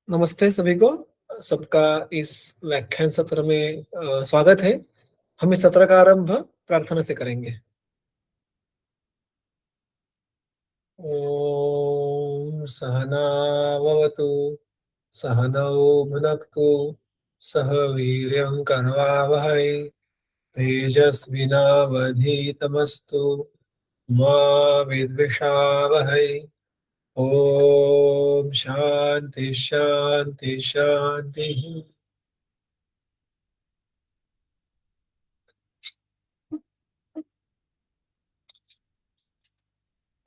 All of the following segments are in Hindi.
नमस्ते सभी को। सबका इस व्याख्यान सत्र में स्वागत है। हम इस सत्र का आरंभ प्रार्थना से करेंगे। ओम सहना भवतु सहनौ भुनक्तु सह वीर्यं करवावहै तेजस्विनावधीतमस्तु मा विद्विषावहै। ओम शांति शांति शांति।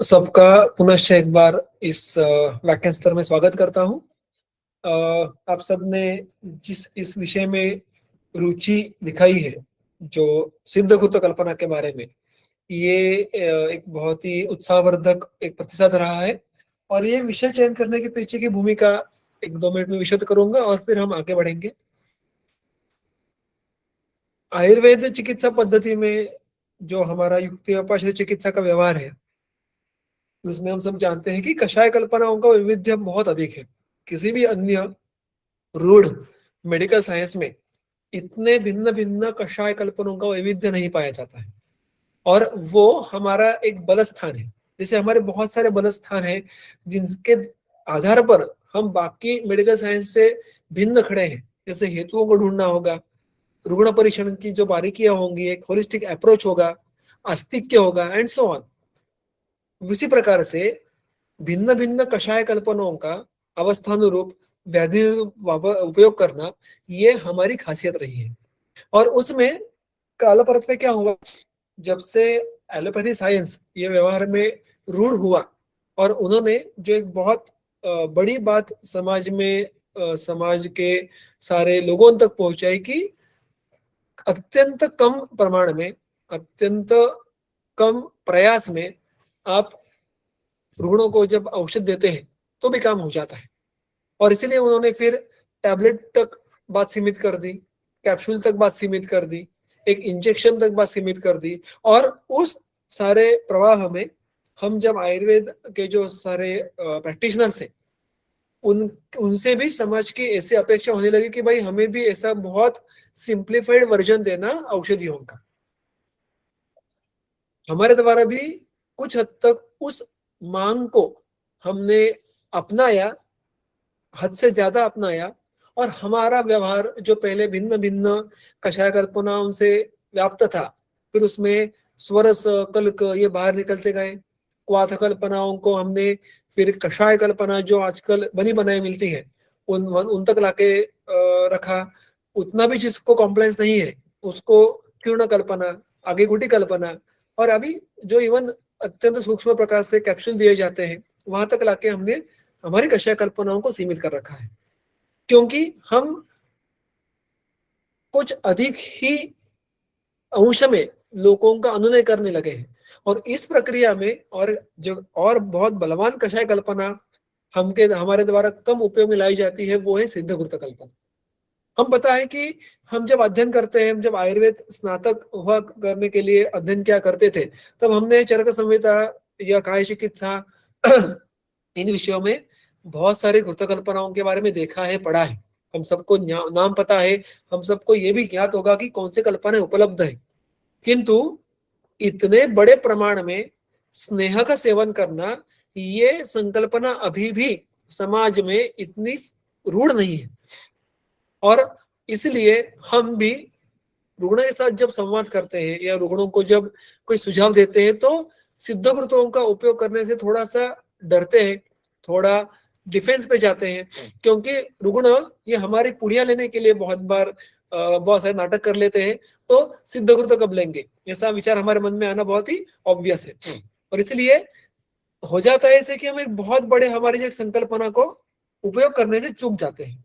सबका पुनश्च एक बार इस व्याख्यान सत्र में स्वागत करता हूं। आप सबने जिस इस विषय में रुचि दिखाई है, जो सिद्धकृत कल्पना के बारे में, ये एक बहुत ही उत्साहवर्धक एक प्रतिशत रहा है। और ये विषय चयन करने के पीछे की भूमिका 1-2 मिनट में विशद करूंगा और फिर हम आगे बढ़ेंगे। आयुर्वेद चिकित्सा पद्धति में जो हमारा युक्तियोपाश्रित चिकित्सा का व्यवहार है, उसमें हम सब जानते हैं कि कषाय कल्पनाओं का वैविध्य बहुत अधिक है। किसी भी अन्य रूढ़ मेडिकल साइंस में इतने भिन्न भिन्न कषाय कल्पनाओं का वैविध्य नहीं पाया जाता है, और वो हमारा एक बल स्थान है। जैसे हमारे बहुत सारे बल स्थान हैं जिनके आधार पर हम बाकी मेडिकल साइंस से भिन्न खड़े हैं। जैसे हेतुओं को ढूंढना होगा, रुग्ण परीक्षण की जो बारीकियां होंगी, एक होलिस्टिक अप्रोच होगा, अस्तित्व होगा एंड सो ऑन। उसी प्रकार से भिन्न भिन्न कषाय कल्पनाओं का अवस्थानुरूप व्याधि उपयोग करना, ये हमारी खासियत रही है। और उसमें काल परत में क्या हुआ, जब से एलोपैथी साइंस ये व्यवहार में रूढ़ हुआ और उन्होंने जो एक बहुत बड़ी बात समाज में समाज के सारे लोगों तक पहुंचाई कि अत्यंत कम प्रमाण में, अत्यंत कम प्रयास में आप रुग्णों को जब औषध देते हैं तो भी काम हो जाता है। और इसीलिए उन्होंने फिर टैबलेट तक बात सीमित कर दी, कैप्सूल तक बात सीमित कर दी, एक इंजेक्शन तक बात सीमित कर दी। और उस सारे प्रवाह में हम जब आयुर्वेद के जो सारे प्रैक्टिशनर्स हैं, उनसे भी समाज की ऐसी अपेक्षा होने लगी कि भाई हमें भी ऐसा बहुत सिंप्लीफाइड वर्जन देना औषधियों का। हमारे द्वारा भी कुछ हद तक उस मांग को हमने अपनाया, हद से ज्यादा अपनाया। और हमारा व्यवहार जो पहले भिन्न भिन्न कषाय कल्पनाओं से व्याप्त था, फिर उसमें स्वरस कल्क ये बाहर निकलते गए। क्वाथ कल्पनाओं को हमने फिर कषाय कल्पना जो आजकल बनी बनाई मिलती है उन तक लाके रखा। उतना भी जिसको कॉम्प्लेक्स नहीं है उसको चूर्ण कल्पना, आगे गुटी कल्पना, और अभी जो इवन अत्यंत सूक्ष्म प्रकार से कैप्सूल दिए जाते हैं, वहां तक लाके हमने हमारी कषाय कल्पनाओं को सीमित कर रखा है। क्योंकि हम कुछ अधिक ही अंश में लोगों का अनुनय करने लगे हैं। और इस प्रक्रिया में और जो और बहुत बलवान कषाय कल्पना हमारे द्वारा कम उपयोग में लाई जाती है, वो है सिद्धकृत कल्पना। हम पता है कि हम जब अध्ययन करते हैं, हम जब आयुर्वेद स्नातक हुआ करने के लिए अध्ययन क्या करते थे, तब हमने चरक संहिता या काय चिकित्सा इन विषयों में बहुत सारी कृत कल्पनाओं के बारे में देखा है, पढ़ा है। हम सबको नाम पता है, हम सबको ये भी ज्ञात होगा कि कौन सी कल्पनाएं उपलब्ध है। किंतु इतने बड़े प्रमाण में स्नेह का सेवन करना, ये संकल्पना अभी भी समाज में इतनी रूढ़ नहीं है। और इसलिए हम भी रुग्ण के साथ जब संवाद करते हैं या रुग्णों को जब कोई सुझाव देते हैं, तो सिद्धकृतों का उपयोग करने से थोड़ा सा डरते हैं, थोड़ा डिफेंस पे जाते हैं। क्योंकि रुग्ण ये हमारी पुड़िया लेने के लिए बहुत बार बहुत सारे नाटक कर लेते हैं, तो सिद्धकृत कब लेंगे, ऐसा विचार हमारे मन में आना बहुत ही ऑब्वियस है। और इसलिए हो जाता है ऐसे कि हम एक बहुत बड़े हमारी जो संकल्पना को उपयोग करने से चूक जाते हैं।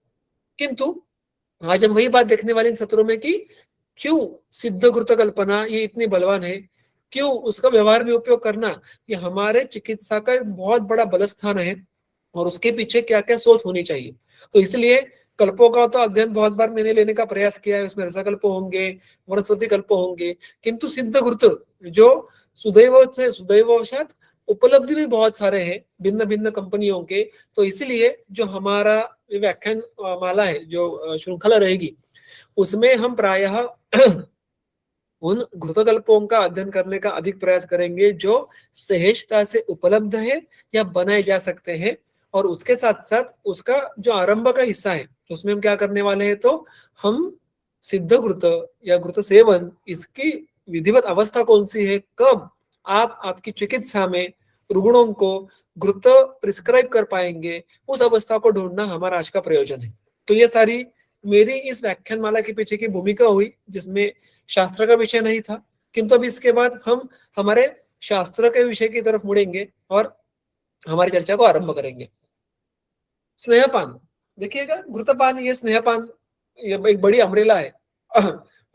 किंतु आज हम वही बात देखने वाले इन सत्रों में कि क्यों सिद्धकृत कल्पना ये इतनी बलवान है, क्यों उसका व्यवहार में उपयोग करना ये हमारे चिकित्सा का एक बहुत बड़ा बलस्थान है, और उसके पीछे क्या क्या सोच होनी चाहिए। तो इसलिए कल्पों का तो अध्ययन बहुत बार मैंने लेने का प्रयास किया है। उसमें रसकल्प होंगे, वनस्पति कल्प होंगे, किंतु सिद्धकृत जो सुदैववशात उपलब्धि भी बहुत सारे हैं भिन्न भिन्न कंपनियों के। तो इसलिए जो हमारा व्याख्यान माला है, जो श्रृंखला रहेगी, उसमें हम प्रायः उन घृतकल्पों का अध्ययन करने का अधिक प्रयास करेंगे जो सहजता से उपलब्ध है या बनाए जा सकते हैं। और उसके साथ साथ उसका जो आरंभ का हिस्सा है उसमें हम क्या करने वाले हैं, तो हम सिद्ध घृत या घृत सेवन, इसकी विधिवत अवस्था कौन सी है, कब आप आपकी चिकित्सा में रुग्णों को घृत प्रिस्क्राइब कर पाएंगे, उस अवस्था को ढूंढना हमारा आज का प्रयोजन है। तो ये सारी मेरी इस व्याख्यान माला के पीछे की भूमिका हुई, जिसमें शास्त्र का विषय नहीं था, किंतु अब इसके बाद हम हमारे शास्त्र के विषय की तरफ मुड़ेंगे और हमारी चर्चा को आरंभ करेंगे। स्नेहपान, देखिएगा, घृतपान, ये स्नेहपान, ये एक बड़ी अम्ब्रेला है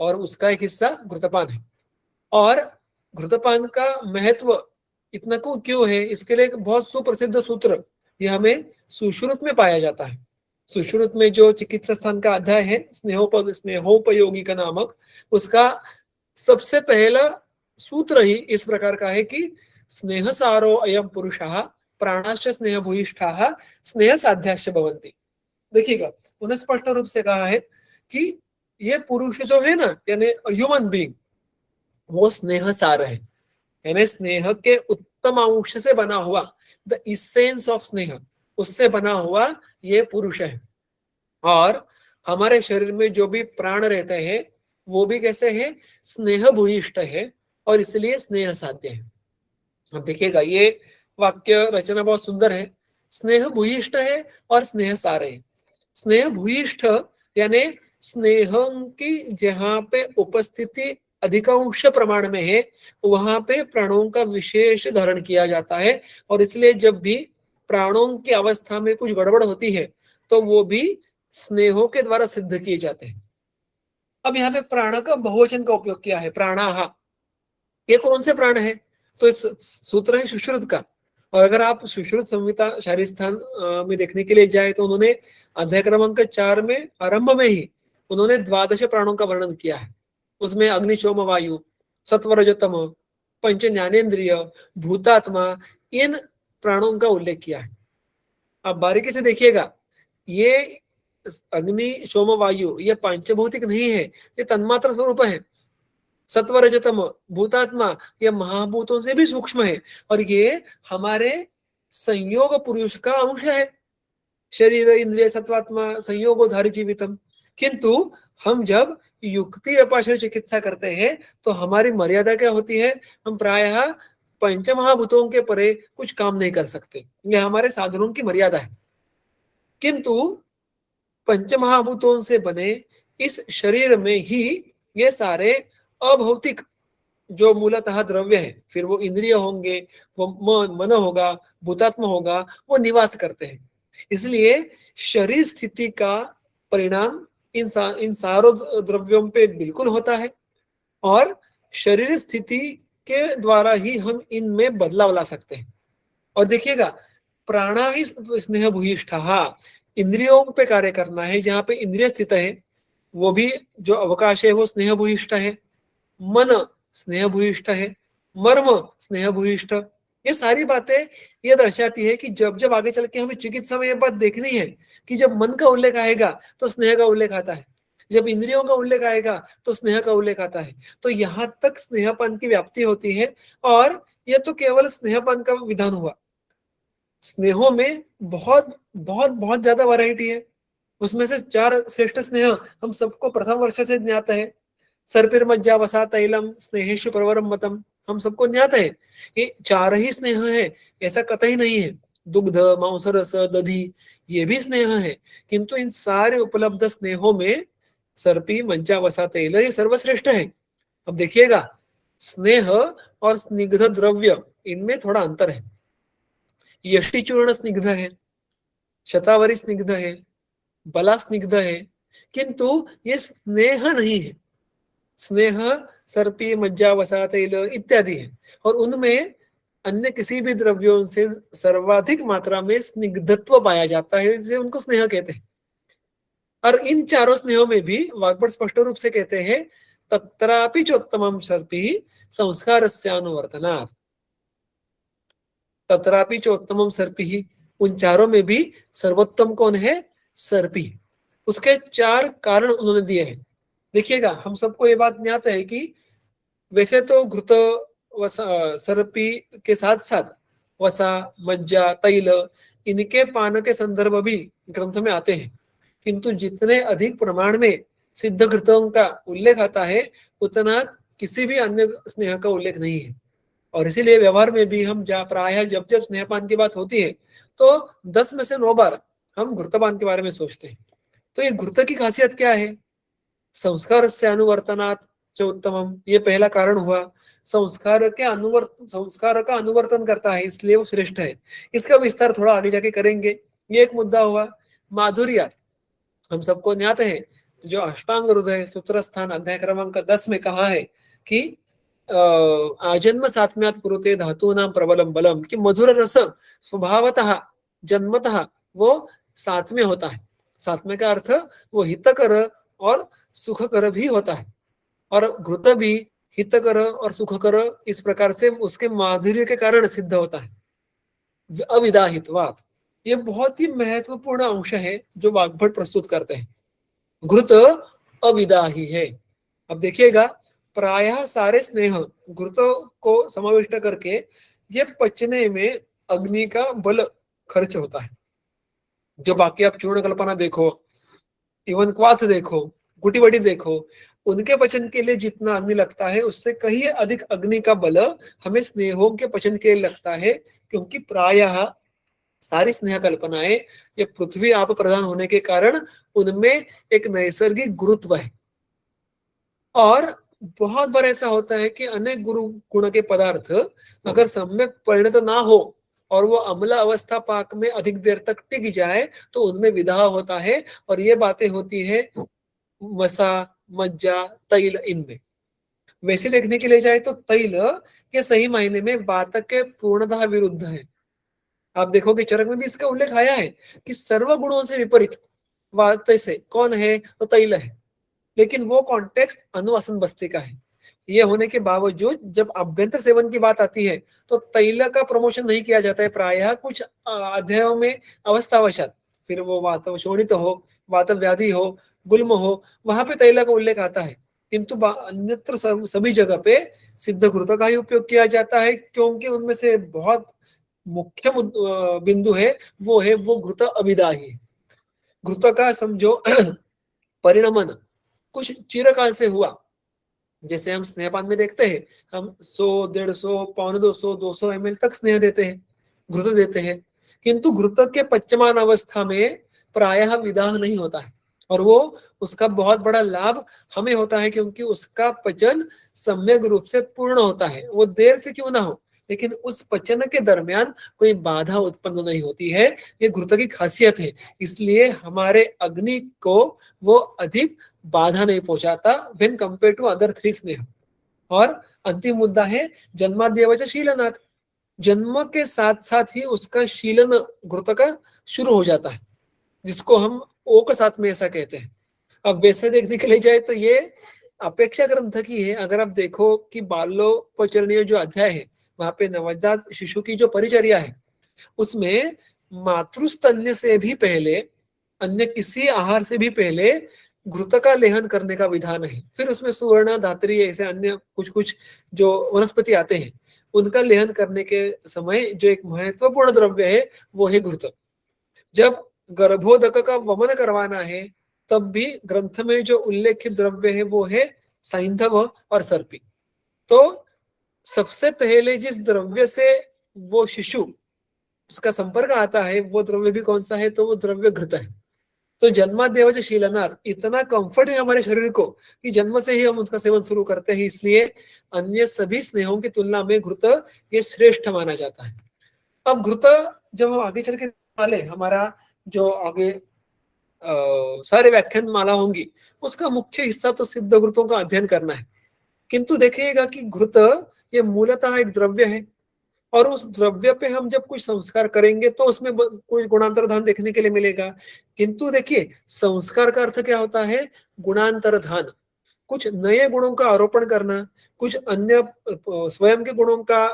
और उसका एक हिस्सा घृतपान है। और घृतपान का महत्व इतना क्यों है, इसके लिए एक बहुत सुप्रसिद्ध सूत्र ये हमें सुश्रुत में पाया जाता है। सुश्रुत में जो चिकित्सा स्थान का अध्याय है स्नेहोपयोगी का नामक, उसका सबसे पहला सूत्र ही इस प्रकार का है कि स्नेह सारो अयम पुरुषः प्राणाश्च स्नेह भूयिष्ठाः स्नेह साध्याश्च भवन्ति। देखिएगा, उन्हें स्पष्ट रूप से कहा है कि ये पुरुष जो है ना, यानी ह्यूमन बीइंग, वो स्नेह सार है, यानी स्नेह के उत्तम अंश से बना हुआ, द इसेंस ऑफ स्नेह, उससे बना हुआ ये पुरुष है। और हमारे शरीर में जो भी प्राण रहते हैं वो भी कैसे है, स्नेह भूयिष्ठ है और इसलिए स्नेह साध्य है। अब देखिएगा, ये वाक्य रचना बहुत सुंदर है। स्नेह भूयिष्ठ है और स्नेह सार है। स्नेह भूयिष्ठ यानी स्नेह की जहाँ पे उपस्थिति अधिकांश प्रमाण में है, वहां पे प्राणों का विशेष धारण किया जाता है। और इसलिए जब भी प्राणों की अवस्था में कुछ गड़बड़ होती है तो वो भी स्नेहों के द्वारा सिद्ध किए जाते हैं। अब यहाँ पे प्राण का बहुवचन का उपयोग किया है, प्राणाः। ये कौन से प्राण है, तो इस सूत्र है सुश्रुत का। और अगर आप सुश्रुत संहिता शारीर स्थान में देखने के लिए जाए तो उन्होंने अध्याय क्रमांक 4 में आरंभ में ही उन्होंने 12 प्राणों का वर्णन किया है। उसमें अग्नि, सोम, वायु, सत्व, रजतम, पंच ज्ञानेन्द्रिय, भूतात्मा, इन प्राणों का उल्लेख किया है। अब बारीकी से देखिएगा, ये अग्नि, सोम, वायु ये पंचभौतिक नहीं है, ये तन्मात्र स्वरूप है। सत्व, रजतम, भूतात्मा ये महाभूतों से भी सूक्ष्म है और ये हमारे संयोग पुरुष का अंश है। शरीर इंद्रिय सत्वात्मा संयोगोधारी जीवितम। किंतु हम जब युक्ति व्यापाश्रय चिकित्सा करते हैं तो हमारी मर्यादा क्या होती है, हम प्रायः पंचमहाभूतों के परे कुछ काम नहीं कर सकते, ये हमारे साधनों की मर्यादा है। किंतु पंचमहाभूतों से बने इस शरीर में ही ये सारे अभौतिक जो मूलतः द्रव्य है, फिर वो इंद्रिय होंगे, वो मन होगा, भूतात्मा होगा, वो निवास करते हैं। इसलिए शरीर स्थिति का परिणाम इन सारों द्रव्यों पे बिल्कुल होता है और शरीर स्थिति के द्वारा ही हम इनमें बदलाव ला सकते हैं। और देखिएगा, प्राणा ही स्नेह भूयिष्ठः, इंद्रियों पे कार्य करना है, जहाँ पे इंद्रिय स्थित है वो भी जो अवकाश है वो स्नेह भूयिष्ठ है, मन स्नेह भूयिष्ठ है, मर्म स्नेह भूयिष्ठ। ये सारी बातें ये दर्शाती है कि जब जब आगे चल के हमें चिकित्सा में ये बात देखनी है कि जब मन का उल्लेख आएगा तो स्नेह का उल्लेख आता है, जब इंद्रियों का उल्लेख आएगा तो स्नेह का उल्लेख आता है। तो यहाँ तक स्नेहपान की व्याप्ति होती है। और यह तो केवल स्नेहपान का विधान हुआ। स्नेहों में बहुत बहुत बहुत ज्यादा वैरायटी है। उसमें से 4 श्रेष्ठ स्नेह हम सबको प्रथम वर्ष से ज्ञात है। सर्पिर्मज्जा वसा तैलम स्नेहेषु प्रवरम मतम, हम सबको ज्ञात है। ये 4 ही स्नेह है, ऐसा कतई नहीं है। दुग्ध, मांसरस, दधि ये भी स्नेह है। किंतु इन सारे उपलब्ध स्नेहों में सर्पी, मज्जा, वसा, तैल ये सर्वश्रेष्ठ है। अब देखिएगा, स्नेह और स्निग्ध द्रव्य इनमें थोड़ा अंतर है। यष्टिचूर्ण स्निग्ध है, शतावरी स्निग्ध है, बला स्निग्ध है, किंतु ये स्नेह नहीं है। स्नेह सर्पी, मज्जा, वसा, तैल इत्यादि है और उनमें अन्य किसी भी द्रव्यों से सर्वाधिक मात्रा में स्निग्धत्व पाया जाता है, जिसे उनको स्नेह कहते हैं। और इन चारों स्नेहों में भी वाग्भट स्पष्ट रूप से कहते हैं तत्रापि चोत्तमं सर्पी संस्कारस्यानुवर्तनात्। तत्रापि चोत्तमम सर्पी ही, उन चारों में भी सर्वोत्तम कौन है? सर्पी। उसके 4 कारण उन्होंने दिए हैं। देखिएगा, हम सबको ये बात ज्ञात है कि वैसे तो घृत सर्पी के साथ साथ वसा, मज्जा, तैल, इनके पान के संदर्भ भी ग्रंथ में आते हैं, किंतु जितने अधिक प्रमाण में सिद्ध घृतों का उल्लेख आता है उतना किसी भी अन्य स्नेह का उल्लेख नहीं है। और इसीलिए व्यवहार में भी हम प्राय जब जब स्नेहपान की बात होती है तो 10 में से 9 बार हम घृतपान के बारे में सोचते हैं। तो ये घृत की खासियत क्या है? संस्कार से अनुवर्तनात् च उत्तमम, ये पहला कारण हुआ। संस्कार का अनुवर्तन करता है, इसलिए वो श्रेष्ठ है। इसका विस्तार थोड़ा आगे जाके करेंगे। ये एक मुद्दा हुआ। माधुर्यात, हम सबको ज्ञात है जो अष्टांग हृदय सूत्र स्थान अध्याय क्रमांक 10 में कहा है कि आजन्म सात्म्यात कुरुते धातु नाम प्रबलम बलम, कि मधुर रस स्वभावतः जन्मतः वो सात्म्य होता है। सात्म्य का अर्थ वो हितकर और सुखकर भी होता है, और घृत भी हितकर और सुखकर इस प्रकार से उसके माधुर्य के कारण सिद्ध होता है। अविदाहित्वात्, ये बहुत ही महत्वपूर्ण अंश है जो वाग्भट प्रस्तुत करते हैं। घृत अविदाही है। अब देखिएगा, प्रायः सारे स्नेह घृत को समाविष्ट करके ये पचने में अग्नि का बल खर्च होता है। जो बाकी आप चूर्ण कल्पना देखो, इवन क्वाथ देखो, गुटी बड़ी देखो, उनके पचन के लिए जितना अग्नि लगता है उससे कहीं अधिक अग्नि का बल हमें स्नेहों के पचन के लिए लगता है, क्योंकि प्रायः सारी स्नेह कल्पनाएं ये पृथ्वी आप प्रधान होने के कारण उनमें एक नैसर्गिक गुरुत्व है। और बहुत बार ऐसा होता है कि अनेक गुरु गुण के पदार्थ अगर सम्यक परिणत ना हो और वो अम्ल अवस्था पाक में अधिक देर तक टिक जाए तो उनमें विदाह होता है, और ये बातें होती है वसा, मज्जा, तैल, इनमें। वैसे देखने के लिए जाए तो तैल ये सही मायने में वातक के पूर्णतः विरुद्ध है। आप देखोगे चरक में भी इसका उल्लेख आया है कि सर्व गुणों से विपरीत वात से कौन है? तो तैल है। लेकिन वो कॉन्टेक्स्ट अनुवासन बस्ती का है। ये होने के बावजूद जब अभ्यंतर सेवन की बात आती है तो तैल का प्रमोशन नहीं किया जाता है प्रायः कुछ अध्यायों में अवस्थावशात। फिर वो वात शोणित हो, वात व्याधि हो, गुल्म हो, वहां पे तैल का उल्लेख आता है। किंतु अन्यत्र सभी जगह पे सिद्ध घृत का ही उपयोग किया जाता है, क्योंकि उनमें से बहुत मुख्य बिंदु है वो घृत अभिदाही। घृत का समझो परिणमन कुछ चिरकाल से हुआ। जैसे हम स्नेहपान में देखते हैं, हम 100, 150, 250, 200 ml तक स्नेह देते हैं, घृत देते हैं, किंतु घृत के पच्यमान अवस्था में प्रायः विदाह नहीं होता है। और वो उसका बहुत बड़ा लाभ हमें होता है, क्योंकि उसका पचन सम्यक रूप से पूर्ण होता है। वो देर से क्यों ना हो, लेकिन उस पचन के दरमियान कोई बाधा उत्पन्न नहीं होती है। ये घृत की खासियत है, इसलिए हमारे अग्नि को वो अधिक बाधा नहीं पहुंचाता व्हेन कंपेयर टू अदर 3 स्नेह। और अंतिम मुद्दा है जन्माद्यवच शीलनात्, जन्म के साथ साथ ही उसका शीलन घृत का शुरू हो जाता है, जिसको हम ओ के साथ में ऐसा कहते हैं। अब वैसे देखने के लिए जाए तो ये अपेक्षा ग्रंथ की है। अगर आप देखो कि बालोपचरणीय जो अध्याय है वहां पे नवजात शिशु की जो परिचर्या है उसमें मातृस्तन्य से भी पहले, अन्य किसी आहार से भी पहले घृत का लेहन करने का विधान है। फिर उसमें सुवर्ण, धात्री, ऐसे अन्य कुछ कुछ जो वनस्पति आते हैं उनका लेहन करने के समय जो एक महत्वपूर्ण द्रव्य है वो है घृत। जब गर्भोदक का वमन करवाना है तब भी ग्रंथ में जो उल्लेखित द्रव्य है वो है सैंधव और सर्पी। तो सबसे पहले जिस द्रव्य से वो शिशु उसका संपर्क आता है वो द्रव्य भी कौन सा है? तो वो द्रव्य घृत है। तो जन्माद्यवच शीलनात्, इतना कंफर्ट है हमारे शरीर को कि जन्म से ही हम उसका सेवन शुरू करते हैं, इसलिए अन्य सभी स्नेहों की तुलना में घृत ये श्रेष्ठ माना जाता है। अब घृत जब हम आगे चल के वाले हमारा जो आगे सारे व्याख्यान माला होंगी उसका मुख्य हिस्सा तो सिद्ध घृतों का अध्ययन करना है। किंतु देखिएगा कि घृत ये मूलतः एक द्रव्य है, और उस द्रव्य पे हम जब कुछ संस्कार करेंगे तो उसमें कोई गुणांतर धान देखने के लिए मिलेगा। किंतु देखिए, संस्कार का अर्थ क्या होता है? गुणांतर धान, कुछ नए गुणों का आरोपण करना, कुछ अन्य स्वयं के गुणों का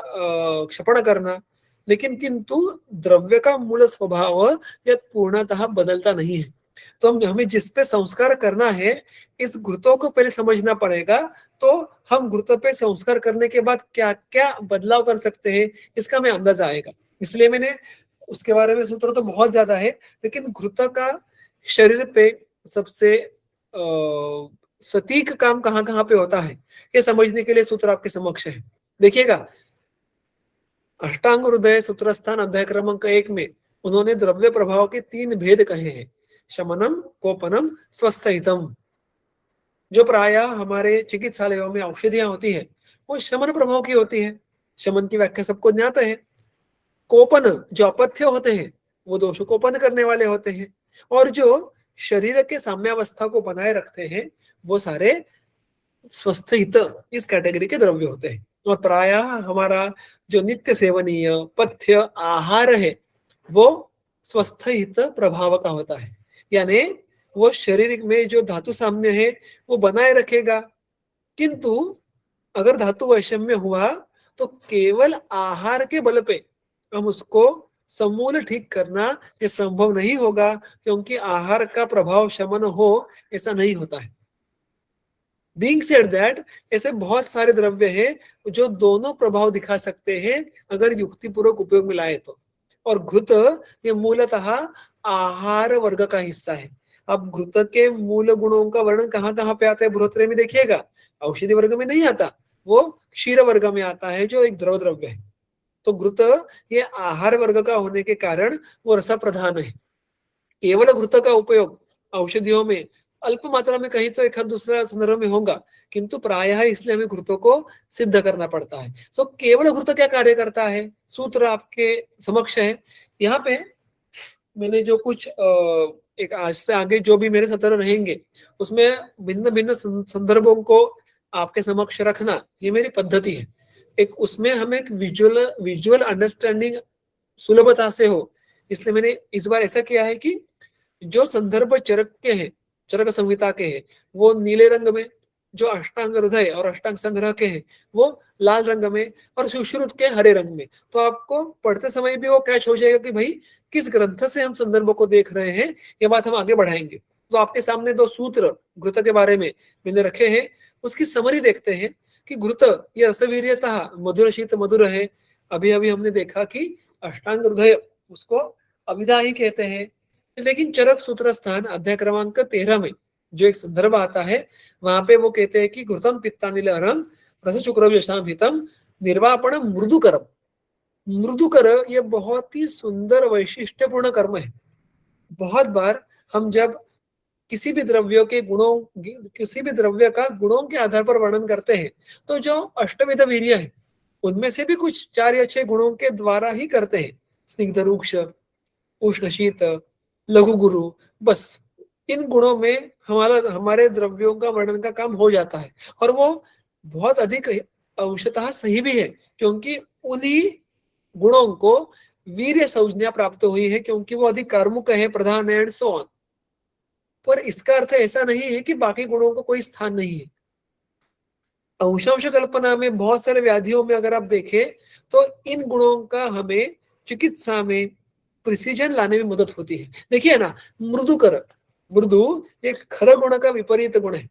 क्षपण करना, लेकिन किंतु द्रव्य का मूल स्वभाव यह पूर्णतः बदलता नहीं है। तो हमें जिस पे संस्कार करना है, इस घृतों को पहले समझना पड़ेगा। तो हम घृत पे संस्कार करने के बाद क्या क्या बदलाव कर सकते हैं, इसका हमें अंदाजा आएगा। इसलिए मैंने उसके बारे में सूत्र तो बहुत ज्यादा है, लेकिन घृत का शरीर पे सबसे सटीक काम कहाँ कहाँ पे होता है, ये समझने के लिए सूत्र आपके समक्ष है। देखिएगा, अष्टांग हृदय सूत्रस्थान अध्याय क्रमांक 1 में उन्होंने द्रव्य प्रभाव के 3 भेद कहे हैं, शमनम, कोपनम, स्वस्थहितम। जो प्रायः हमारे चिकित्सालयों में औषधियां होती है, वो शमन प्रभाव की होती है। शमन की व्याख्या सबको ज्ञात है। कोपन जो अपथ्य होते हैं, वो दोष कोपन करने वाले होते हैं, और जो शरीर के साम्यावस्था को बनाए रखते हैं, वो सारे स्वस्थ हित इस कैटेगरी के द्रव्य होते हैं। और प्रायः हमारा जो नित्य सेवनीय पथ्य आहार है, वो स्वस्थ हित प्रभाव का होता है, यानी वो शरीर में जो धातु साम्य है वो बनाए रखेगा। किंतु अगर धातु वैषम्य हुआ तो केवल आहार के बल पे हम उसको समूल ठीक करना ये संभव नहीं होगा, क्योंकि आहार का प्रभाव शमन हो ऐसा नहीं होता है। बीइंग सेड दैट, ऐसे बहुत सारे द्रव्य हैं जो दोनों प्रभाव दिखा सकते हैं अगर युक्तिपूर्वक उपयोग में लाए तो। और घृत ये मूलतः आहार वर्ग का हिस्सा है। अब घृत के मूल गुणों का वर्णन कहाँ कहाँ पे आता है बृहत्त्रय में देखिएगा, औषधि वर्ग में नहीं आता, वो क्षीर वर्ग में आता है जो एक द्रव द्रव्य है। तो घृत ये आहार वर्ग का होने के कारण वो रसा प्रधान है। केवल घृत का उपयोग औषधियों में अल्प मात्रा में कहीं तो एक दूसरा संदर्भ में होगा, किंतु प्रायः इसलिए हमें घृतों को सिद्ध करना पड़ता है। तो केवल घृत क्या कार्य करता है, सूत्र आपके समक्ष है। यहाँ पे मैंने जो कुछ एक आज से आगे जो भी मेरे सत्र रहेंगे, उसमें भिन्न भिन्न संदर्भों को आपके समक्ष रखना, ये मेरी पद्धति है। एक उसमें हमें एक विजुअल अंडरस्टैंडिंग सुलभता से हो, इसलिए मैंने इस बार ऐसा किया है कि जो संदर्भ चरक के हैं, चरक संहिता के हैं, वो नीले रंग में, जो अष्टांग हृदय और अष्टांग संग्रह के हैं वो लाल रंग में, और सुश्रुत के हरे रंग में। तो आपको पढ़ते समय भी वो कैच हो जाएगा कि भाई किस ग्रंथ से हम संदर्भ को देख रहे हैं, ये बात हम आगे बढ़ाएंगे। तो आपके सामने 2 सूत्र घृत के बारे में मैंने रखे हैं, उसकी समरी देखते हैं कि घृत ये रसवीर्यता मधुर शीत मधुर है। अभी अभी हमने देखा कि अष्टांग हृदय उसको अभिधा ही कहते हैं, लेकिन चरक सूत्र स्थान अध्याय क्रमांक 13 में जो एक संदर्भ आता है, वहां पे वो कहते हैं कि घृतम पित्तानिलहरम रस शुक्रव्यशाम हितम निर्वापण मृदुकरम। मृदुकर ये बहुत ही सुंदर वैशिष्ट्यपूर्ण कर्म है। बहुत बार हम जब किसी भी द्रव्यों के गुणों, किसी भी द्रव्य का गुणों के आधार पर वर्णन करते हैं, तो जो अष्टविध वीर्य है उनमें से भी कुछ 4 या 6 गुणों के द्वारा ही करते हैं। स्निग्ध रूक्ष, उष्ण शीत, लघु गुरु, बस इन गुणों में हमारे द्रव्यों का वर्णन का काम हो जाता है। और वो बहुत अधिक अंशतः सही भी है, क्योंकि उन्हीं गुणों को वीर्य संज्ञा प्राप्त हुई है, क्योंकि वो अधिक कार्मुक है, प्रधान एंड सो ऑन। पर इसका अर्थ ऐसा नहीं है कि बाकी गुणों को कोई स्थान नहीं है। अंशांश कल्पना में बहुत सारे व्याधियों में अगर आप देखें तो इन गुणों का हमें चिकित्सा में प्रिसीजन लाने में मदद होती है। देखिए ना, मृदुकर, मृदु एक खर गुण का विपरीत गुण है,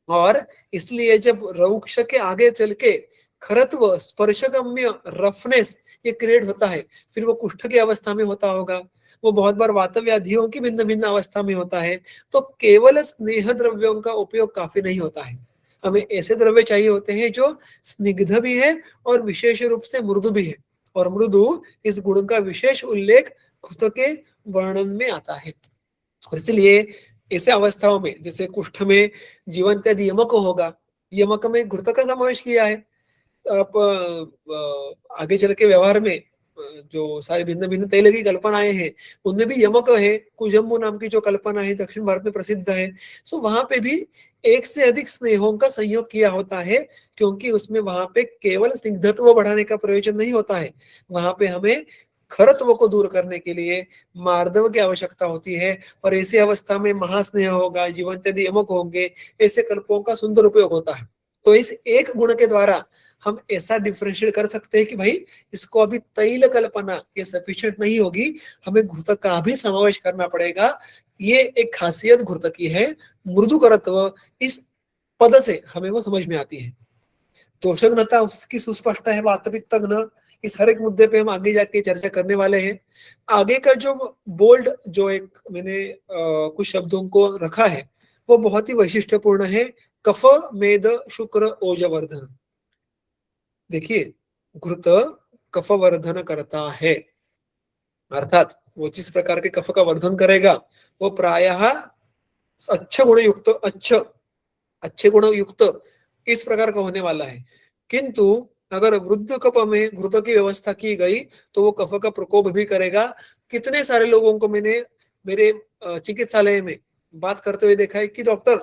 और इसलिए जब रौक्ष के आगे चल के खरत्व, स्पर्शगम्य रफनेस ये क्रिएट होता है, फिर वो कुष्ठ की अवस्था में होता होगा, वो बहुत बार वात व्याधियों की भिन्न भिन्न अवस्था में होता है। तो केवल स्नेह द्रव्यों का उपयोग काफी नहीं होता है, हमें ऐसे द्रव्य चाहिए होते हैं जो स्निग्ध भी है और विशेष रूप से मृदु भी है। और मृदु इस गुण का विशेष उल्लेख घृत के वर्णन में आता है। और इसलिए ऐसे अवस्थाओं में जैसे कुष्ठ में जीवंत यदि यमक होगा, यमक में घृत का समावेश किया है। आप आगे चल के व्यवहार में जो सारे भिन्न भिन्न तेल की कल्पनाएं हैं उनमें भी यमक है। कुजम्बू नाम की जो कल्पना है दक्षिण भारत में प्रसिद्ध है, सो वहां पे भी एक से अधिक स्नेहों का संयोग किया होता है, क्योंकि उसमें वहां पे केवल स्निग्धत्व बढ़ाने का प्रयोजन नहीं होता है, वहां पे हमें खरत्व को दूर करने के लिए मार्दव की आवश्यकता होती है। और ऐसी अवस्था में महास्नेह होगा, जीवंत यदि यमक होंगे, ऐसे कल्पों का सुंदर उपयोग होता है। तो इस एक गुण के द्वारा हम ऐसा डिफरेंशिएट कर सकते हैं कि भाई इसको अभी तैल कल्पना ये सफिशिएंट नहीं होगी, हमें घृत का भी समावेश करना पड़ेगा। ये एक खासियत घृत की है। मृदुकरत्व इस पद से हमें वो समझ में आती है। दोषघ्नता उसकी सुस्पष्ट है, वास्तविक तग्न। इस हर एक मुद्दे पे हम आगे जाके चर्चा करने वाले हैं। आगे का जो बोल्ड जो एक मैंने कुछ शब्दों को रखा है वो बहुत ही वैशिष्ट्यपूर्ण है। कफ मेद शुक्र ओजवर्धन। देखिए, घृत कफ वर्धन करता है, अर्थात वो जिस प्रकार के कफ का वर्धन करेगा वो प्रायः अच्छे गुण युक्त अच्छे गुण युक्त इस प्रकार का होने वाला है। किंतु अगर वृद्ध कफ में घृत की व्यवस्था की गई तो वो कफ का प्रकोप भी करेगा। कितने सारे लोगों को मैंने मेरे चिकित्सालय में बात करते हुए देखा है कि डॉक्टर,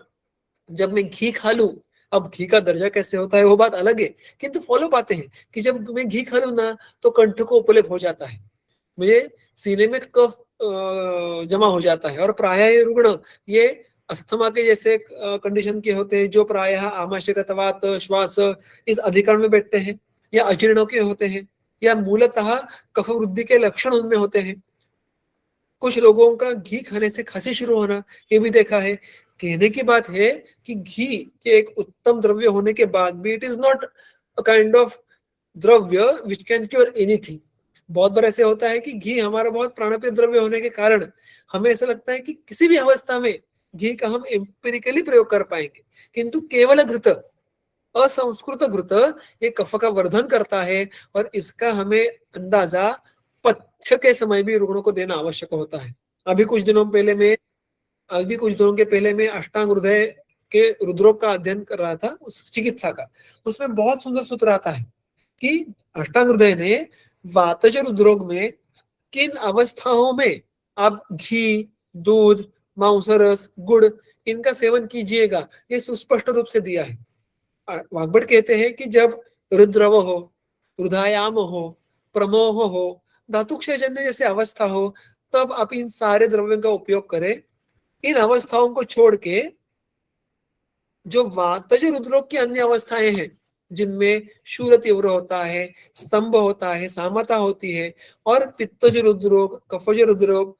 जब मैं घी खा लूं, अब घी का दर्जा कैसे होता है वो बात अलग है, किंतु फॉलो पाते हैं कि जब मैं घी खा लूं ना तो कंठ को उपलेप हो जाता है, मुझे सीने में कफ जमा हो जाता है। और प्रायः ये रुग्ण ये अस्थमा के जैसे कंडीशन के होते हैं जो प्रायः आमाशयगतवात श्वास इस अधिकरण में बैठते हैं, या अजीर्णों के होते हैं, या मूलतः कफ वृद्धि के लक्षण उनमें होते हैं। कुछ लोगों का घी खाने से खांसी शुरू होना ये भी देखा है। कहने की बात है कि घी के एक उत्तम द्रव्य होने के बाद भी it is not a kind of द्रव्य विच कैन क्योर एनीथिंग। बहुत बार ऐसे होता है कि घी हमारा बहुत प्राणप्रिय द्रव्य होने के कारण हमें ऐसा लगता है कि किसी भी अवस्था में घी का हम एम्पिरिकली प्रयोग कर पाएंगे, किंतु केवल घृत, असंस्कृत घृत ये कफ का वर्धन करता है। और इसका हमें अंदाजा पथ्य के समय भी रुग्णों को देना आवश्यक होता है। अभी कुछ दिनों के पहले मैं अष्टांग हृदय के रुद्रोग का अध्ययन कर रहा था, उस चिकित्सा का। उसमें बहुत सुंदर सूत्र आता है कि अष्टांग हृदय ने वातज रुद्रोग में किन अवस्थाओं में आप घी, दूध, मांसरस, गुड़ इनका सेवन कीजिएगा, ये सुस्पष्ट रूप से दिया है। वाग्भट कहते हैं कि जब रुद्रव हो, रुधायाम हो, प्रमोह हो, धातुक्षयजन्य जैसे अवस्था हो, तब आप इन सारे द्रव्यों का उपयोग करें। इन अवस्थाओं को छोड़ के जो वातज रुद्रोग की अन्य अवस्थाएं हैं जिनमें शूल तीव्र होता है, स्तंभ होता है, सामता होती है, और पित्तज रुद्रोग, कफज रुद्रोग,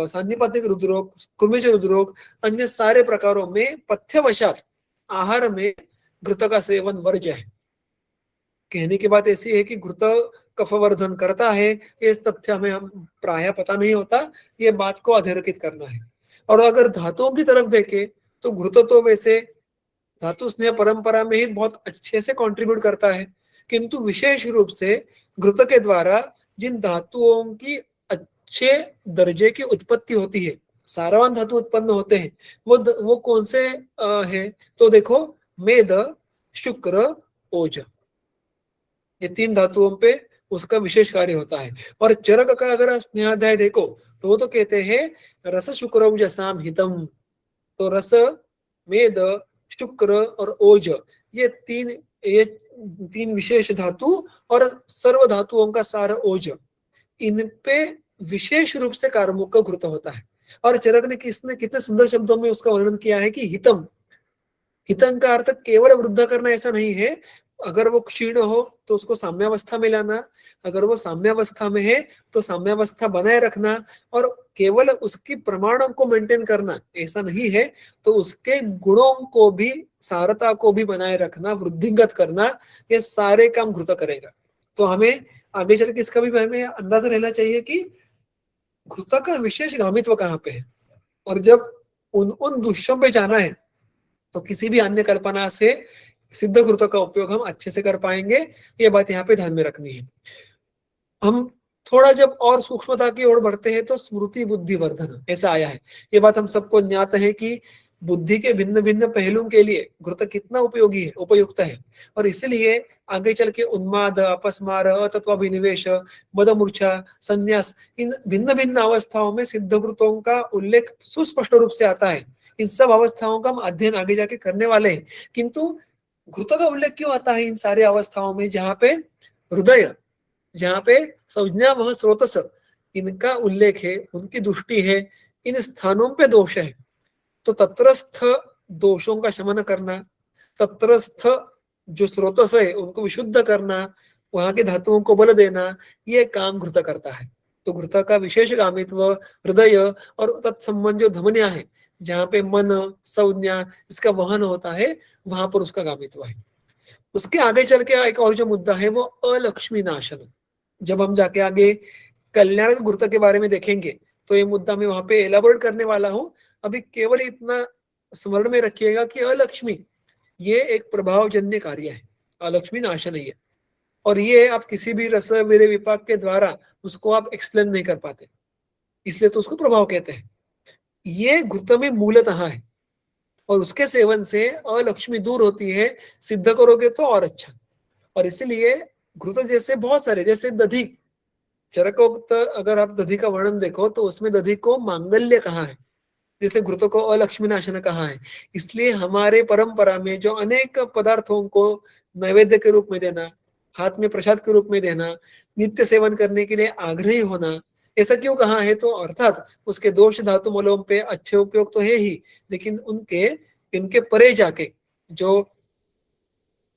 संधिपातिक रुद्रोग, कुमिज रुद्रोग, अन्य सारे प्रकारों में पथ्यवशात आहार में घृत का सेवन वर्ज्य है। कहने की बात ऐसी है कि घृत कफवर्धन करता है, इस तथ्य हमें हम प्राय पता नहीं होता, ये बात को अधोरेखित करना है। और अगर धातुओं की तरफ देखें तो घृत तो वैसे धातु स्नेह परंपरा में ही बहुत अच्छे से कंट्रीब्यूट करता है, किंतु विशेष रूप से घृत के द्वारा जिन धातुओं की अच्छे दर्जे की उत्पत्ति होती है, सारवान धातु उत्पन्न होते हैं, वो कौन से है? तो देखो, मेद, शुक्र, ओज, ये तीन धातुओं पे उसका विशेष कार्य होता है। और चरक का अगर स्नेहाध्याय देखो तो वो तो कहते हैं रस शुक्र जसाम हितम। तो रस, मेद, शुक्र और ओज ये तीन विशेष धातु और सर्व धातुओं का सार ओज, इन पे विशेष रूप से कार्मुक का घृत होता है। और चरक ने कितने सुंदर शब्दों में उसका वर्णन किया है कि हितम। हितम का अर्थ केवल वृद्ध करना ऐसा नहीं है, अगर वो क्षीण हो तो उसको साम्यावस्था में लाना, अगर वो साम्यावस्था में है तो साम्यावस्था बनाए रखना, और केवल उसकी प्रमाण को मेंटेन करना ऐसा नहीं है, तो उसके गुणों को भी, सारता को भी बनाए रखना, वृद्धिंगत करना, ये सारे काम घृत करेगा। तो हमें आगे चल के इसका भी हमें अंदाजा रहना चाहिए कि घृत का विशेष गामित्व कहाँ पे है। और जब उन दुष्यों पे जाना है तो किसी भी अन्य कल्पना से सिद्ध घृत का उपयोग हम अच्छे से कर पाएंगे, ये बात यहाँ पे ध्यान में रखनी है। हम थोड़ा जब और सूक्ष्मता की ओर बढ़ते हैं तो स्मृति बुद्धि वर्धन ऐसा आया है। ये बात हम सबको ज्ञात है कि बुद्धि के भिन्न भिन्न पहलुओं के लिए घृत कितना उपयोगी है, उपयुक्त है। और इसलिए आगे चल के उन्माद, अपस्मार, अतत्वाभिनिवेश, मदमूर्छा, संन्यास, इन भिन्न भिन्न अवस्थाओं में सिद्ध घृतों का उल्लेख सुस्पष्ट रूप से आता है। इन सब अवस्थाओं का हम अध्ययन आगे जाके करने वाले हैं, किंतु घृत का उल्लेख क्यों आता है इन सारे अवस्थाओं में जहाँ पे हृदय, जहाँ पे संज्ञा वह स्रोतस, इनका उल्लेख है, उनकी दृष्टि है, इन स्थानों पे दोष है। तो तत्रस्थ दोषों का शमन करना, तत्रस्थ जो स्रोतस है उनको विशुद्ध करना, वहां के धातुओं को बल देना, ये काम घृत करता है। तो घृत का विशेष गामित्व हृदय और तत्संबंध जो धमनियां है, जहाँ पे मन संज्ञा इसका वहन होता है, वहां पर उसका गामित्व है। उसके आगे चल के एक और जो मुद्दा है वो अलक्ष्मी नाशन। जब हम जाके आगे कल्याण गुरुता के बारे में देखेंगे तो ये मुद्दा मैं वहां पे एलाबोरेट करने वाला हूँ। अभी केवल इतना स्मरण में रखिएगा कि अलक्ष्मी ये एक प्रभावजन्य कार्य है, अलक्ष्मी नाशन है ये। और ये आप किसी भी रस वीर्य विपाक के द्वारा उसको आप एक्सप्लेन नहीं कर पाते, इसलिए तो उसको प्रभाव कहते हैं। ये घृत में मूलतः है और उसके सेवन से अलक्ष्मी दूर होती है। सिद्ध करोगे तो और अच्छा। और इसीलिए घृत जैसे बहुत सारे, जैसे दधी, चरकोक्त अगर आप दधी का वर्णन देखो तो उसमें दधी को मांगल्य कहा है, जैसे घृत को अलक्ष्मी नाशन कहा है। इसलिए हमारे परंपरा में जो अनेक पदार्थों को नैवेद्य के रूप में देना, हाथ में प्रसाद के रूप में देना, नित्य सेवन करने के लिए आग्रही होना, ऐसा क्यों कहा है? तो अर्थात उसके दोष धातु मूलों पे अच्छे उपयोग तो है ही, लेकिन उनके इनके परे जाके जो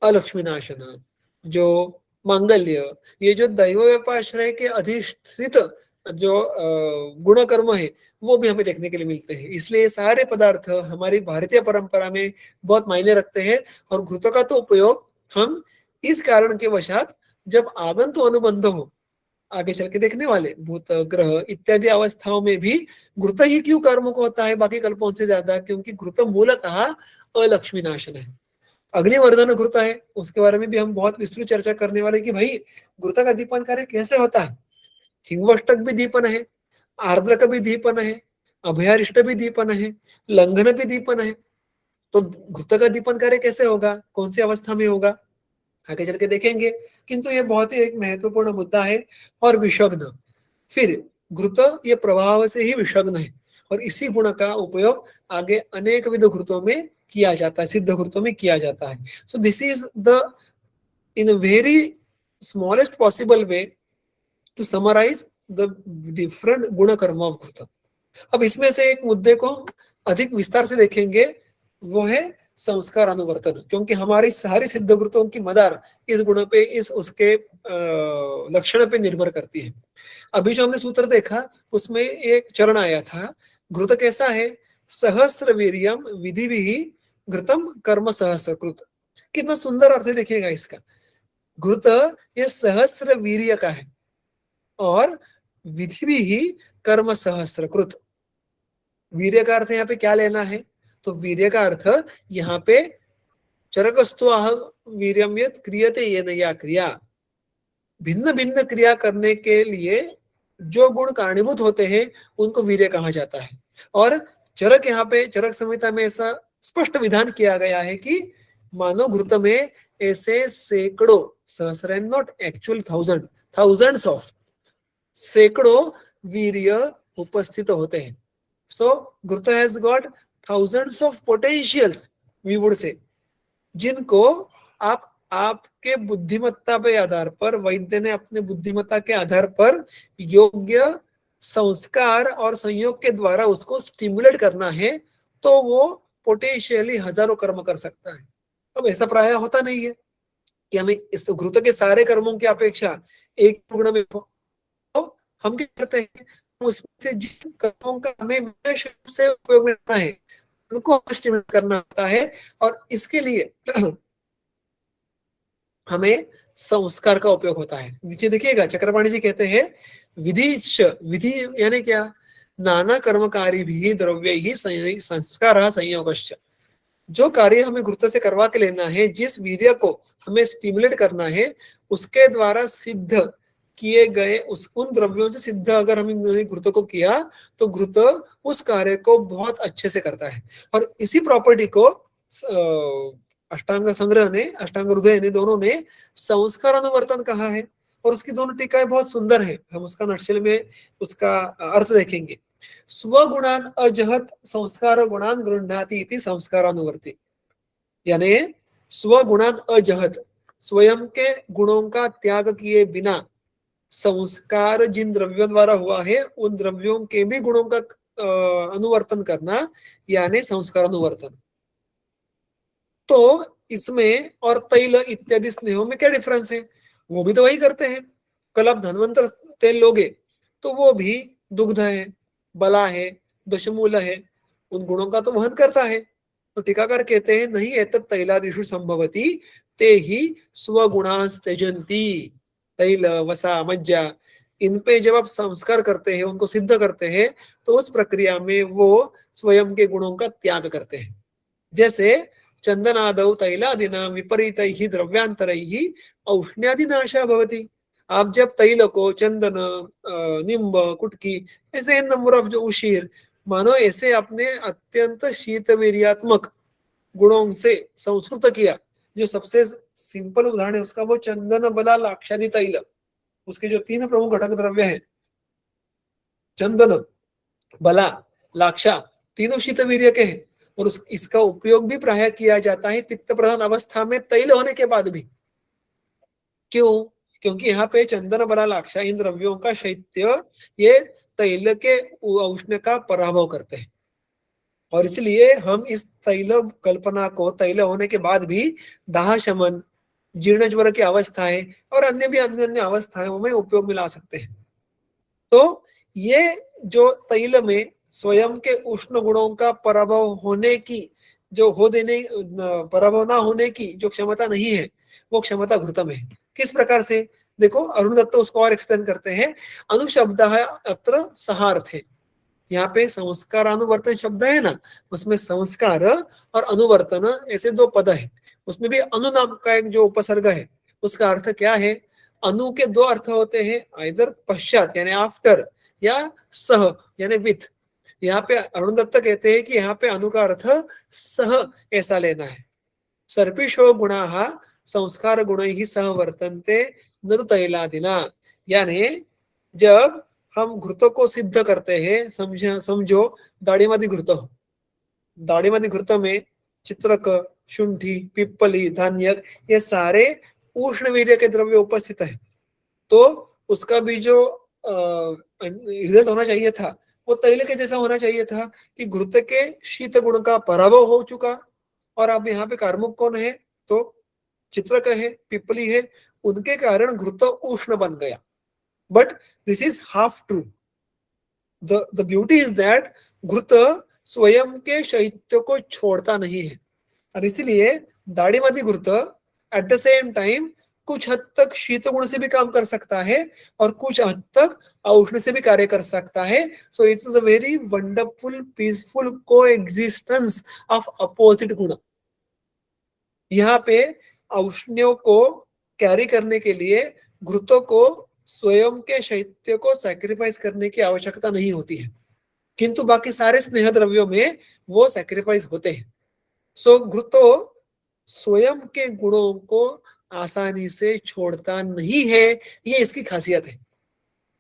अलक्ष्मी नाशन, जो मांगल्य, ये जो दैव व्यापाश्रय के अधिष्ठित जो गुण कर्म है वो भी हमें देखने के लिए मिलते हैं। इसलिए सारे पदार्थ हमारी भारतीय परंपरा में बहुत मायने रखते हैं। और घृत का तो उपयोग हम इस कारण के वशात, जब आगंतु अनुबंध हो, आगे चल के देखने वाले भूत ग्रह इत्यादि अवस्थाओं में भी घृत ही क्यों कर्म को होता है बाकी कल्पों से ज्यादा? क्योंकि घृत मूलतः अलक्ष्मी नाशन है। अग्निवर्धन घृत है, उसके बारे में भी हम बहुत विस्तृत चर्चा करने वाले कि भाई घृत का दीपन कार्य कैसे होता है। हिंगवष्टक भी दीपन है, आर्द्रक भी दीपन है, अभयारिष्ट भी दीपन है, लंघन भी दीपन है। तो घृत का दीपन कार्य कैसे होगा, कौन सी अवस्था में होगा, आगे चल के देखेंगे। किंतु ये बहुत ही एक महत्वपूर्ण मुद्दा है। और विषग्न, फिर घृत ये प्रभाव से ही विषग्न है और इसी गुण का उपयोग आगे अनेक विध घृतों में किया जाता है, सिद्ध घृतों में किया जाता है। So this is the in a very smallest possible way to summarise the different guna karma of घृत। अब इसमें से एक मुद्दे को अधिक विस्तार से देखेंगे, वो है संस्कार अनुवर्तन, क्योंकि हमारी सारी सिद्ध घृतों की मदार इस गुण पे, इस उसके लक्षण पे निर्भर करती है। अभी जो हमने सूत्र देखा उसमें एक चरण आया था, घृत कैसा है? सहस्र वीर्यम विधि भी घृतम कर्म सहस्रकृत। कितना सुंदर अर्थ है देखिएगा इसका। घृत ये सहस्र वीर्य का है और विधि भी कर्म सहस्रकृत। वीर्य का अर्थ यहाँ पे क्या लेना है? तो वीर्य का अर्थ यहाँ पे चरकस्त्वाह वीर्यम यत् क्रियते येन या क्रिया, भिन्न भिन्न क्रिया करने के लिए जो गुण कारणीभूत होते हैं उनको वीर्य कहा जाता है। और चरक, यहाँ पे चरक संहिता में ऐसा स्पष्ट विधान किया गया है कि मानव घृत में ऐसे सैकड़ों, sahasra not actual thousand, thousands of, सैकड़ों वीर्य उपस्थित होते हैं। So ghrita has got thousands of potentials, we would say, जिनको आप आपके बुद्धिमत्ता के आधार पर, वैद्य ने अपने बुद्धिमत्ता के आधार पर योग्य संस्कार और संयोग के द्वारा उसको स्टिमुलेट करना है तो वो पोटेंशियली हजारों कर्म कर सकता है। अब ऐसा प्राय होता नहीं है कि हमें इस घृत के सारे कर्मों की अपेक्षा एक गुण में हो। तो हम क्या करते हैं, उसमें से जिन कर्मों का हमें विशेष रूप से उपयोग में करना है उनको स्टिमुलेट करना होता है। और इसके लिए हमें संस्कार का उपयोग होता है। नीचे देखिएगा चक्रपाणी जी कहते हैं विधि, विधि यानी क्या? नाना कर्मकारी भी द्रव्य ही संस्कार संयोगश्च। जो कार्य हमें घृत से करवा के लेना है, जिस वीर्य को हमें स्टिमुलेट करना है, उसके द्वारा सिद्ध किए गए उन द्रव्यों से सिद्ध अगर हमने घृत को किया तो घृत उस कार्य को बहुत अच्छे से करता है। और इसी प्रॉपर्टी को अष्टांग संग्रह ने, अष्टांग हृदय ने, दोनों ने संस्कार अनुवर्तन कहा है। और उसकी दोनों टीकाएं बहुत सुंदर है, हम उसका नक्शल में उसका अर्थ देखेंगे। स्वगुणान अजहत संस्कार गुणान गृह्णाति इति संस्कारानुवर्ती, यानी स्वगुणान अजहत, स्वयं के गुणों का त्याग किए बिना संस्कार जिन द्रव्यों द्वारा हुआ है उन द्रव्यों के भी गुणों का अनुवर्तन करना, यानी संस्कार अनुवर्तन। तो इसमें और तैल इत्यादि स्नेहों में क्या डिफरेंस है? वो भी तो वही करते हैं। कल आप धन्वंतर तेल लोगे तो वो भी दुग्ध है, बला है, दशमूल है, उन गुणों का तो वहन करता है। तो टीकाकार कहते हैं नहीं एतत् तैलादिषु संभवति ते ही स्वगुणांस त्यजन्ति। तैल, वसा, मज्जा, इन पे जब आप संस्कार करते हैं, उनको सिद्ध करते हैं, तो उस प्रक्रिया में वो स्वयं के गुणों का त्याग करते हैं। जैसे चंदनादौ तैलादिना विपरीतैः द्रव्यांतरैः औष्ण्यादिनाशः भवति। आप जब तैल को चंदन, निम्ब, कुटकी, ऐसे नंबर ऑफ जो उशीर, मानो ऐसे अपने अत्यंत शीतवीर्यात्मक गुणों से संस्कृत किया। जो सबसे सिंपल उदाहरण है उसका वो चंदन, बला, लाक्षादि तैल। उसके जो तीन प्रमुख घटक द्रव्य हैं, चंदन, बला, लाक्षा, तीनों शीतवीर्य के हैं। और इसका उपयोग भी प्राय किया जाता है पित्त प्रधान अवस्था में तैल होने के बाद भी। क्यों? क्योंकि यहाँ पे चंदन, बला, लाक्षा इन द्रव्यों का शैत्य ये तैल के उष्ण का पराभव करते हैं। और इसलिए हम इस तैल कल्पना को तैल होने के बाद भी दाह शमन, जीर्ण ज्वर की अवस्थाएं और अन्य भी अन्य अन्य अवस्थाओं में उपयोग में ला सकते हैं। तो ये जो तैल में स्वयं के उष्ण गुणों का पराभव होने की जो हो देने पराभव ना होने की जो क्षमता नहीं है, वो क्षमता घृत में है। किस प्रकार से? देखो, अरुण दत्त उसको और एक्सप्लेन करते हैं। अनुशब्द अत्र सहार्थ है। यहाँ पे संस्कार अनुवर्तन शब्द है ना, उसमें संस्कार और अनुवर्तन ऐसे दो पद है। उसमें भी अनु नाम का एक जो उपसर्ग है उसका अर्थ क्या है? अनु के दो अर्थ होते हैं, आइदर पश्चात यानी आफ्टर, या सह यानी विथ। यहाँ पे अरुण दत्त कहते हैं कि यहाँ पे अनु का अर्थ सह ऐसा लेना है। सर्पिषो गुणाः संस्कार गुण ही सह वर्तन्ते न तो तैलादिना। यानी जब हम घृतों को सिद्ध करते हैं, समझो दाढ़ीमादी घृत, दाढ़ीमादी घृत में चित्रक, शुंठी, पिप्पली, धान्यक, ये सारे उष्ण वीर्य के द्रव्य उपस्थित है। तो उसका भी जो रिजल्ट होना चाहिए था वो तैल के जैसा होना चाहिए था कि घृत के शीत गुण का पराभव हो चुका। और अब यहाँ पे कार्मुक कौन है? तो चित्रक है, पिपली है, उनके कारण घृत उष्ण बन गया। But this is half true. The beauty is that घृत स्वयं के शैत्य को छोड़ता नहीं है। और इसलिए दाढ़ीमादी घृत एट द सेम टाइम कुछ हद तक शीत गुण से भी काम कर सकता है और कुछ हद तक औष्ण से भी कार्य कर सकता है। So it's a very wonderful peaceful को एग्जिस्टेंस ऑफ अपोजिट गुण। यहाँ पे औष्ण्यों को कैरी करने के लिए घृतों को स्वयं के शैत्य को सैक्रिफाइस करने की आवश्यकता नहीं होती है, किंतु बाकी सारे स्नेह द्रव्यों में वो सैक्रिफाइस होते हैं। सो घृतो स्वयं के गुणों को आसानी से छोड़ता नहीं है, ये इसकी खासियत है।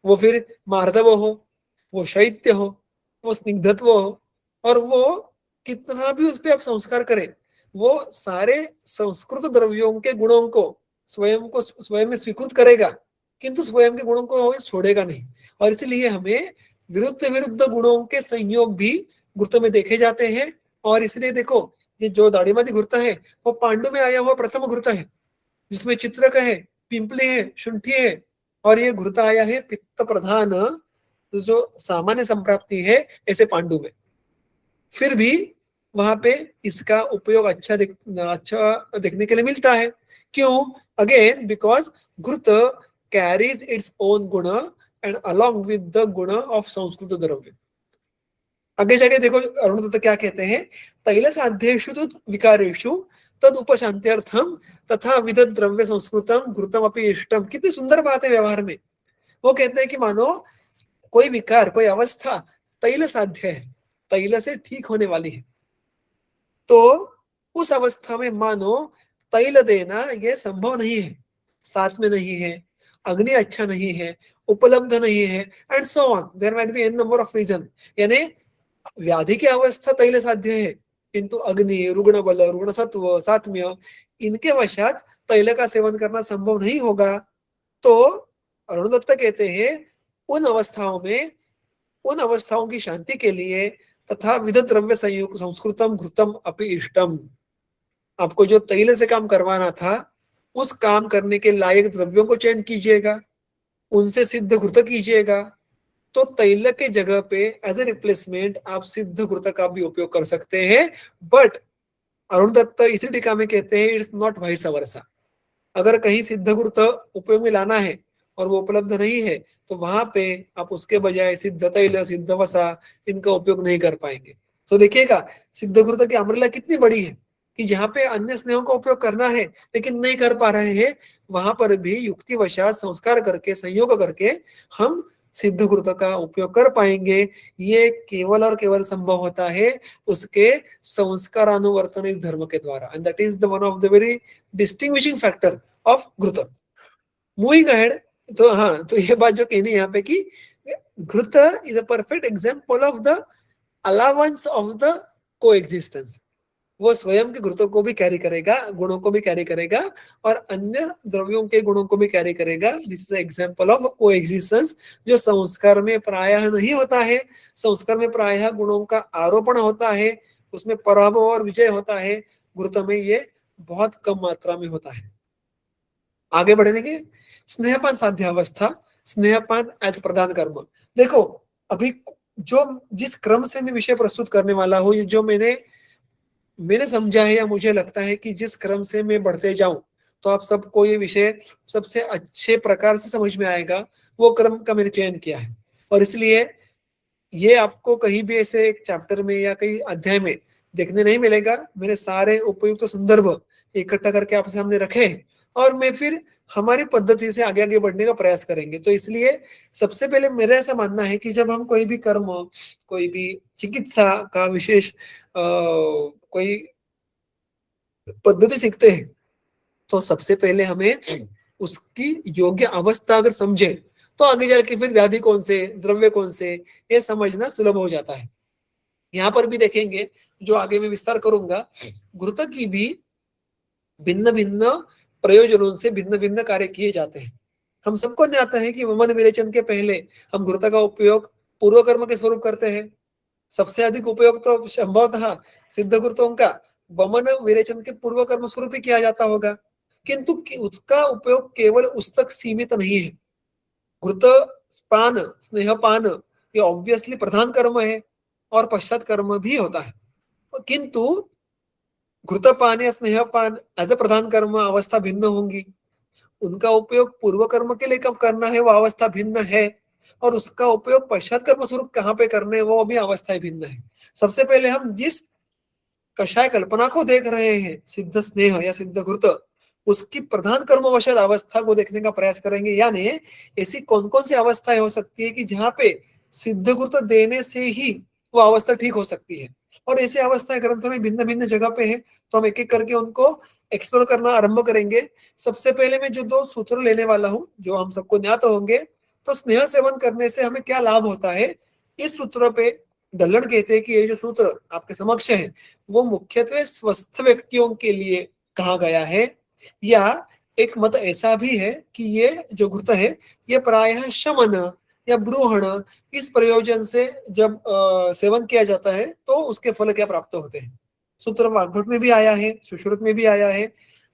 वो फिर मार्दव हो, वो शैत्य हो, वो स्निग्धत्व हो, और वो कितना भी उस पर आप संस्कार करें, वो सारे संस्कृत द्रव्यों के गुणों को स्वयं में स्वीकृत करेगा, किंतु स्वयं के गुणों को छोड़ेगा नहीं। और इसलिए हमें विरुद्ध विरुद्ध गुणों के संयोग भी घृत में देखे जाते हैं। और इसलिए देखो, ये जो दाढ़ीमादी घृत है वो पांडु में आया हुआ प्रथम घृत है, जिसमें चित्रक है, पिंपली है, शुंठी है। और ये घृत आया है पित्त प्रधान जो सामान्य संप्राप्ति है ऐसे पांडु में। फिर भी वहां पे इसका उपयोग अच्छा देखने के लिए मिलता है। क्यों? अगेन बिकॉज घृत कैरीज इट्स ओन गुण एंड अलोंग विद द गुण ऑफ संस्कृत द्रव्य। आगे जाके देखो अरुण दत्त क्या कहते हैं। तैल साध्येषु तो विकारेषु तद उपशांत्यर्थम तथा विध द्रव्य संस्कृतम घृतम अपि इष्टम। कितनी सुंदर बात है व्यवहार में। वो कहते हैं कि मानो कोई विकार, कोई अवस्था तैल साध्य है, तैल से ठीक होने वाली है, तो उस अवस्था में मानो तैल देना यह संभव नहीं है, साथ में नहीं है, अग्नि अच्छा नहीं है, उपलब्ध नहीं है, and so on. There might be an number of reason. यानी व्याधि की अवस्था तैल साध्य है, किंतु अग्नि, रुग्ण बल, रुग्ण सत्व, सात्म्य, इनके वशात तैल का सेवन करना संभव नहीं होगा। तो अरुण दत्त कहते हैं उन अवस्थाओं की शांति के लिए तथा विध द्रव्य संयुक्त संस्कृतम घृतम अपि इष्टम। आपको जो तैल से काम करवाना था उस काम करने के लायक द्रव्यों को चयन कीजिएगा, उनसे सिद्ध घृत कीजिएगा। तो तैल के जगह पे एज ए रिप्लेसमेंट आप सिद्ध घृत का भी उपयोग कर सकते हैं। बट अरुण दत्त इसी टीका में कहते हैं इट्स नॉट वाइस वर्सा। अगर कहीं सिद्ध घृत उपयोग में लाना है और वो उपलब्ध नहीं है तो वहां पे आप उसके बजाय सिद्ध तैल, सिद्ध वसा इनका उपयोग नहीं कर पाएंगे। तो देखिएगा सिद्ध घृत की अमृला कितनी बड़ी है कि जहाँ पे अन्य स्नेहों का उपयोग करना है लेकिन नहीं कर पा रहे हैं, वहां पर भी युक्तिवशात संस्कार करके, संयोग करके हम सिद्ध घृत का उपयोग कर पाएंगे। ये केवल और केवल संभव होता है उसके संस्कारानुवर्तन इस धर्म के द्वारा, and that is the one of the very distinguishing factor of घृत। मूविंग अहेड, तो हाँ, तो ये बात जो कहनी है यहाँ पे कि घृत is a perfect example of the allowance of the को एग्जिस्टेंस। वो स्वयं के घृतों को भी कैरी करेगा, गुणों को भी कैरी करेगा और अन्य द्रव्यों के गुणों को भी कैरी करेगा। दिस इज एग्जाम्पल ऑफ को एग्जिस्टेंस, जो संस्कार में प्रायः नहीं होता है। संस्कार में प्रायः गुणों का आरोपण होता है, उसमें पराभव और विजय होता है। घृत में ये बहुत कम मात्रा में होता है। आगे बढ़ेंगे, स्नेहपान साध्यावस्था, स्नेहपान एज प्रधान कर्म। देखो अभी जो जिस क्रम से मैं विषय प्रस्तुत करने वाला हूँ, जो मैंने समझा है या मुझे लगता है कि जिस क्रम से मैं बढ़ते जाऊं तो आप सबको ये विषय सबसे अच्छे प्रकार से समझ में आएगा, वो क्रम का मैंने चयन किया है। और इसलिए ये आपको कहीं भी ऐसे एक चैप्टर में या कहीं अध्याय में देखने नहीं मिलेगा। मैंने सारे उपयुक्त संदर्भ इकट्ठा करके आपके सामने रखे और मैं फिर हमारी पद्धति से आगे आगे बढ़ने का प्रयास करेंगे। तो इसलिए सबसे पहले मेरा ऐसा मानना है कि जब हम कोई भी कर्म, कोई भी चिकित्सा का विशेष कोई पद्धति सीखते हैं तो सबसे पहले हमें उसकी योग्य अवस्था अगर समझे तो आगे जाके फिर व्याधि कौन से, द्रव्य कौन से, ये समझना सुलभ हो जाता है। यहाँ पर भी देखेंगे, जो आगे मैं विस्तार करूंगा, घृत की भी भिन्न भिन्न प्रयोजनों से भिन्न भिन्न कार्य किए जाते हैं। हम सबको ज्ञात है कि वमन विरेचन के पहले हम घृत का उपयोग पूर्व कर्म के स्वरूप करते हैं। सबसे अधिक उपयोग तो संभवतः सिद्ध घृतों का वमन विरेचन के पूर्व कर्म स्वरूप ही किया जाता होगा, किंतु उसका उपयोग केवल उस तक सीमित नहीं है। घृत पान, स्नेहपान ये ऑब्वियसली प्रधान कर्म है और पश्चात कर्म भी होता है, किंतु घृतपान या स्नेहपान एज अ प्रधान कर्म अवस्था भिन्न होंगी। उनका उपयोग पूर्व कर्म के लिए कब करना है वो अवस्था भिन्न है, और उसका उपयोग पश्चात कर्म स्वरूप कहाँ पे करने वो भी अवस्थाएं भिन्न है। सबसे पहले हम जिस कषाय कल्पना को देख रहे हैं, सिद्ध स्नेह या सिद्ध घृत, उसकी प्रधान कर्मवशात अवस्था को देखने का प्रयास करेंगे। यानी ऐसी कौन कौन सी अवस्थाएं हो सकती है कि जहाँ पे सिद्ध घृत देने से ही वो अवस्था ठीक हो सकती है। और ऐसी अवस्थाएं ग्रंथ में भिन्न भिन्न जगह पे है, तो हम एक एक करके उनको एक्सप्लोर करना आरंभ करेंगे। सबसे पहले मैं जो 2 सूत्र लेने वाला हूँ जो हम सबको ज्ञात होंगे, तो स्नेह सेवन करने से हमें क्या लाभ होता है, इस सूत्र पे दल्लड़ कहते हैं कि ये जो सूत्र आपके समक्ष है वो मुख्यत्वे स्वस्थ व्यक्तियों के लिए कहा गया है। या एक मत ऐसा भी है कि ये जो घृत है ये प्रायः शमन या ब्रूहण इस प्रयोजन से जब सेवन किया जाता है तो उसके फल क्या प्राप्त होते हैं। सूत्र वाग्भट में भी आया है, सुश्रुत में भी आया है।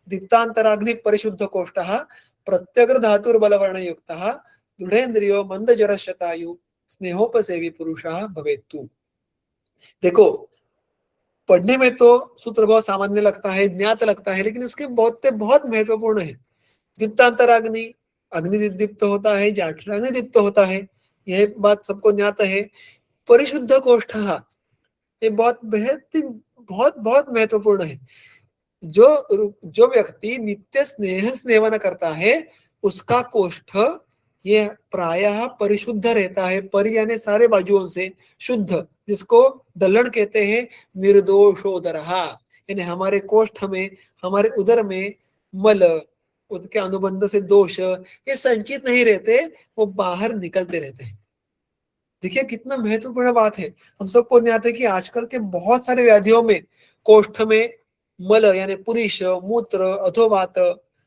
दीप्तांतराग्नि परिशुद्ध कोष्ठः प्रत्यग्र धातुर्बलवर्ण युक्तः दृढ़ेन्द्रियो मंद जरशतायु स्नेहोपसेवी पुरुषः भवेत्तु। देखो पढ़ने में तो सूत्र बहुत सामान्य लगता है, ज्ञात लगता है, लेकिन इसके बहुत महत्वपूर्ण है। दीप्तांतराग्नि, अग्नि दीप्त होता है, जाठराग्नि दीप्त होता है, यह बात सबको ज्ञात है। परिशुद्ध कोष्ठः ये बहुत बहुत महत्वपूर्ण है। जो जो व्यक्ति नित्य स्नेहन करता है उसका कोष्ठ ये प्रायः परिशुद्ध रहता है। परि यानी सारे बाजुओं से शुद्ध, जिसको दल्लड़ कहते हैं निर्दोषोदरहा, यानी हमारे कोष्ठ में, हमारे उदर में मल, उसके अनुबंध से दोष ये संचित नहीं रहते, वो बाहर निकलते रहते हैं। देखिए कितना महत्वपूर्ण बात है। हम सबको ज्ञात है कि आजकल के बहुत सारे व्याधियों में कोष्ठ में मल यानी पुरुष, मूत्र, अधोवात,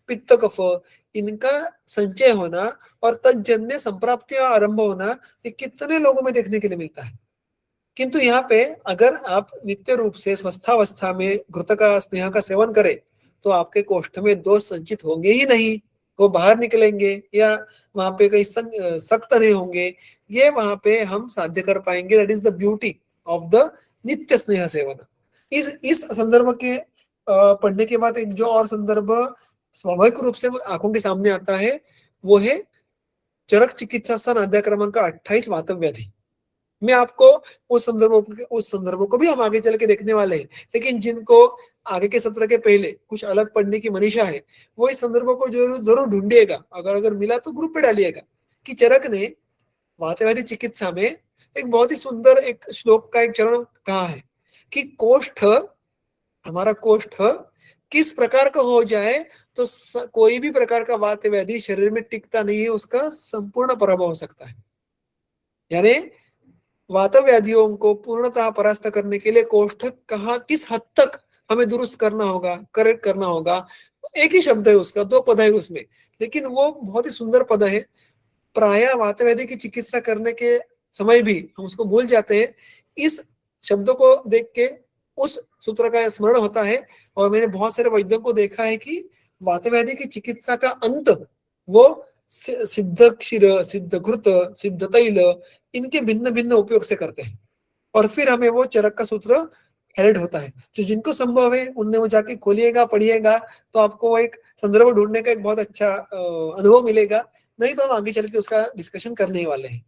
पित्त, कफ इनका संचय होना और तजन्य संप्राप्तियां आरंभ होना ये कितने लोगों में देखने के लिए मिलता है। किंतु यहाँ पे अगर आप नित्य रूप से स्वस्थावस्था में घृत का स्नेह का सेवन करें तो आपके कोष्ठ में दोष संचित होंगे ही नहीं, वो बाहर निकलेंगे या वहां पे कहीं सख्त नहीं होंगे। ये वहां पे हम साध्य कर पाएंगे। That is the beauty of the नित्य स्नेह सेवन। इस संदर्भ के पढ़ने के बाद एक जो और संदर्भ स्वाभाविक रूप से आंखों के सामने आता है वो है चरक चिकित्सा स्थान अध्याय क्रमांक 28 वातव्याधि। मैं आपको उस संदर्भों को भी हम आगे चल के देखने वाले हैं, लेकिन जिनको आगे के सत्र के पहले कुछ अलग पढ़ने की मनीषा है वो इस संदर्भों को जरूर जरूर ढूंढिएगा। अगर अगर मिला तो ग्रुप पे डालिएगा कि चरक ने वातव्याधि चिकित्सा में एक बहुत ही सुंदर एक श्लोक का एक चरण कहा है कि कोष्ठ, हमारा कोष्ठ किस प्रकार का हो जाए तो कोई भी प्रकार का वात व्याधि शरीर में टिकता नहीं है, उसका संपूर्ण पराभव हो सकता है। यानी वात व्याधियों को पूर्णतः परास्त करने के लिए कोष्ठ कहाँ किस हद तक हमें दुरुस्त करना होगा, करेक्ट करना होगा। एक ही शब्द है उसका, दो पद है उसमें, लेकिन वो बहुत ही सुंदर पद है। प्राय वात व्याधि की चिकित्सा करने के समय भी हम उसको भूल जाते हैं। इस शब्दों को देख के उस सूत्र का स्मरण होता है। और मैंने बहुत सारे वैद्यों को देखा है कि वात व्याधि की चिकित्सा का अंत वो सिद्ध क्षीर, सिद्ध घृत, सिद्ध तैल, इनके भिन्न भिन्न उपयोग से करते हैं और फिर हमें वो चरक का सूत्र हेल्ड होता है। जो जिनको संभव है उनने वो जाके खोलिएगा, पढ़िएगा, तो आपको एक संदर्भ ढूंढने का एक बहुत अच्छा अनुभव मिलेगा। नहीं तो हम आगे चल के उसका डिस्कशन करने ही वाले हैं।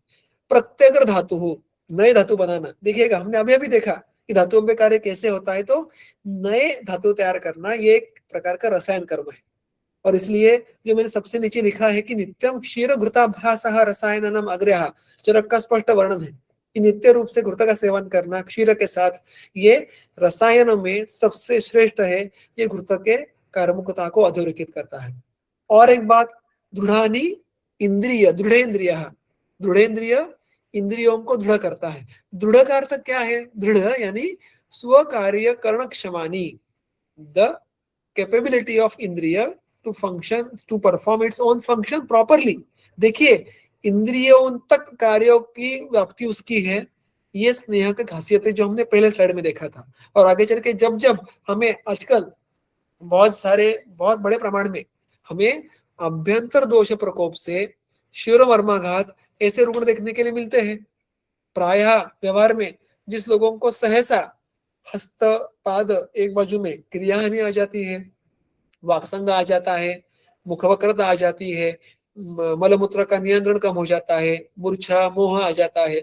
प्रत्येक धातु हो, नए धातु बनाना, देखिएगा हमने अभी अभी देखा कि धातुओं में कार्य कैसे होता है। तो नए धातु तैयार करना ये एक प्रकार का रसायन कर्म है। और इसलिए जो मैंने सबसे नीचे लिखा है कि नित्यम क्षीर घृताभ्यास रसायनम अग्रह, चरक का स्पष्ट वर्णन है कि नित्य रूप से घृत का सेवन करना क्षीर के साथ, ये रसायन में सबसे श्रेष्ठ है। ये घृत के कार्मुकता को अधोरेखित करता है। और एक बात, दृढ़ानी इंद्रिय, दृढ़ेन्द्रिय, दृढ़ेन्द्रिय इंद्रियों को दृढ़ करता है। दृढ़ का अर्थ क्या है? दृढ़ यानी स्वकार्य करण क्षमानी, the capability of indriya to function, to perform its own function properly. देखिए, इंद्रियों तक कार्यों की व्याप्ति उसकी है। ये स्नेह की खासियत है जो हमने पहले स्लाइड में देखा था। और आगे चल के जब जब हमें आजकल बहुत सारे बहुत बड़े प्रमाण में हमें अभ्यंतर दोष प्रकोप से शिरोमर्माघात ऐसे रुग्ण देखने के लिए मिलते हैं। प्रायः व्यवहार में जिस लोगों को सहसा हस्त पाद एक बाजू में क्रिया हानि आ जाती है, वाक्संग आ जाता है, मुखवक्रता आ जाती है, मलमूत्र का नियंत्रण कम हो जाता है, मूर्छा मोह आ जाता है,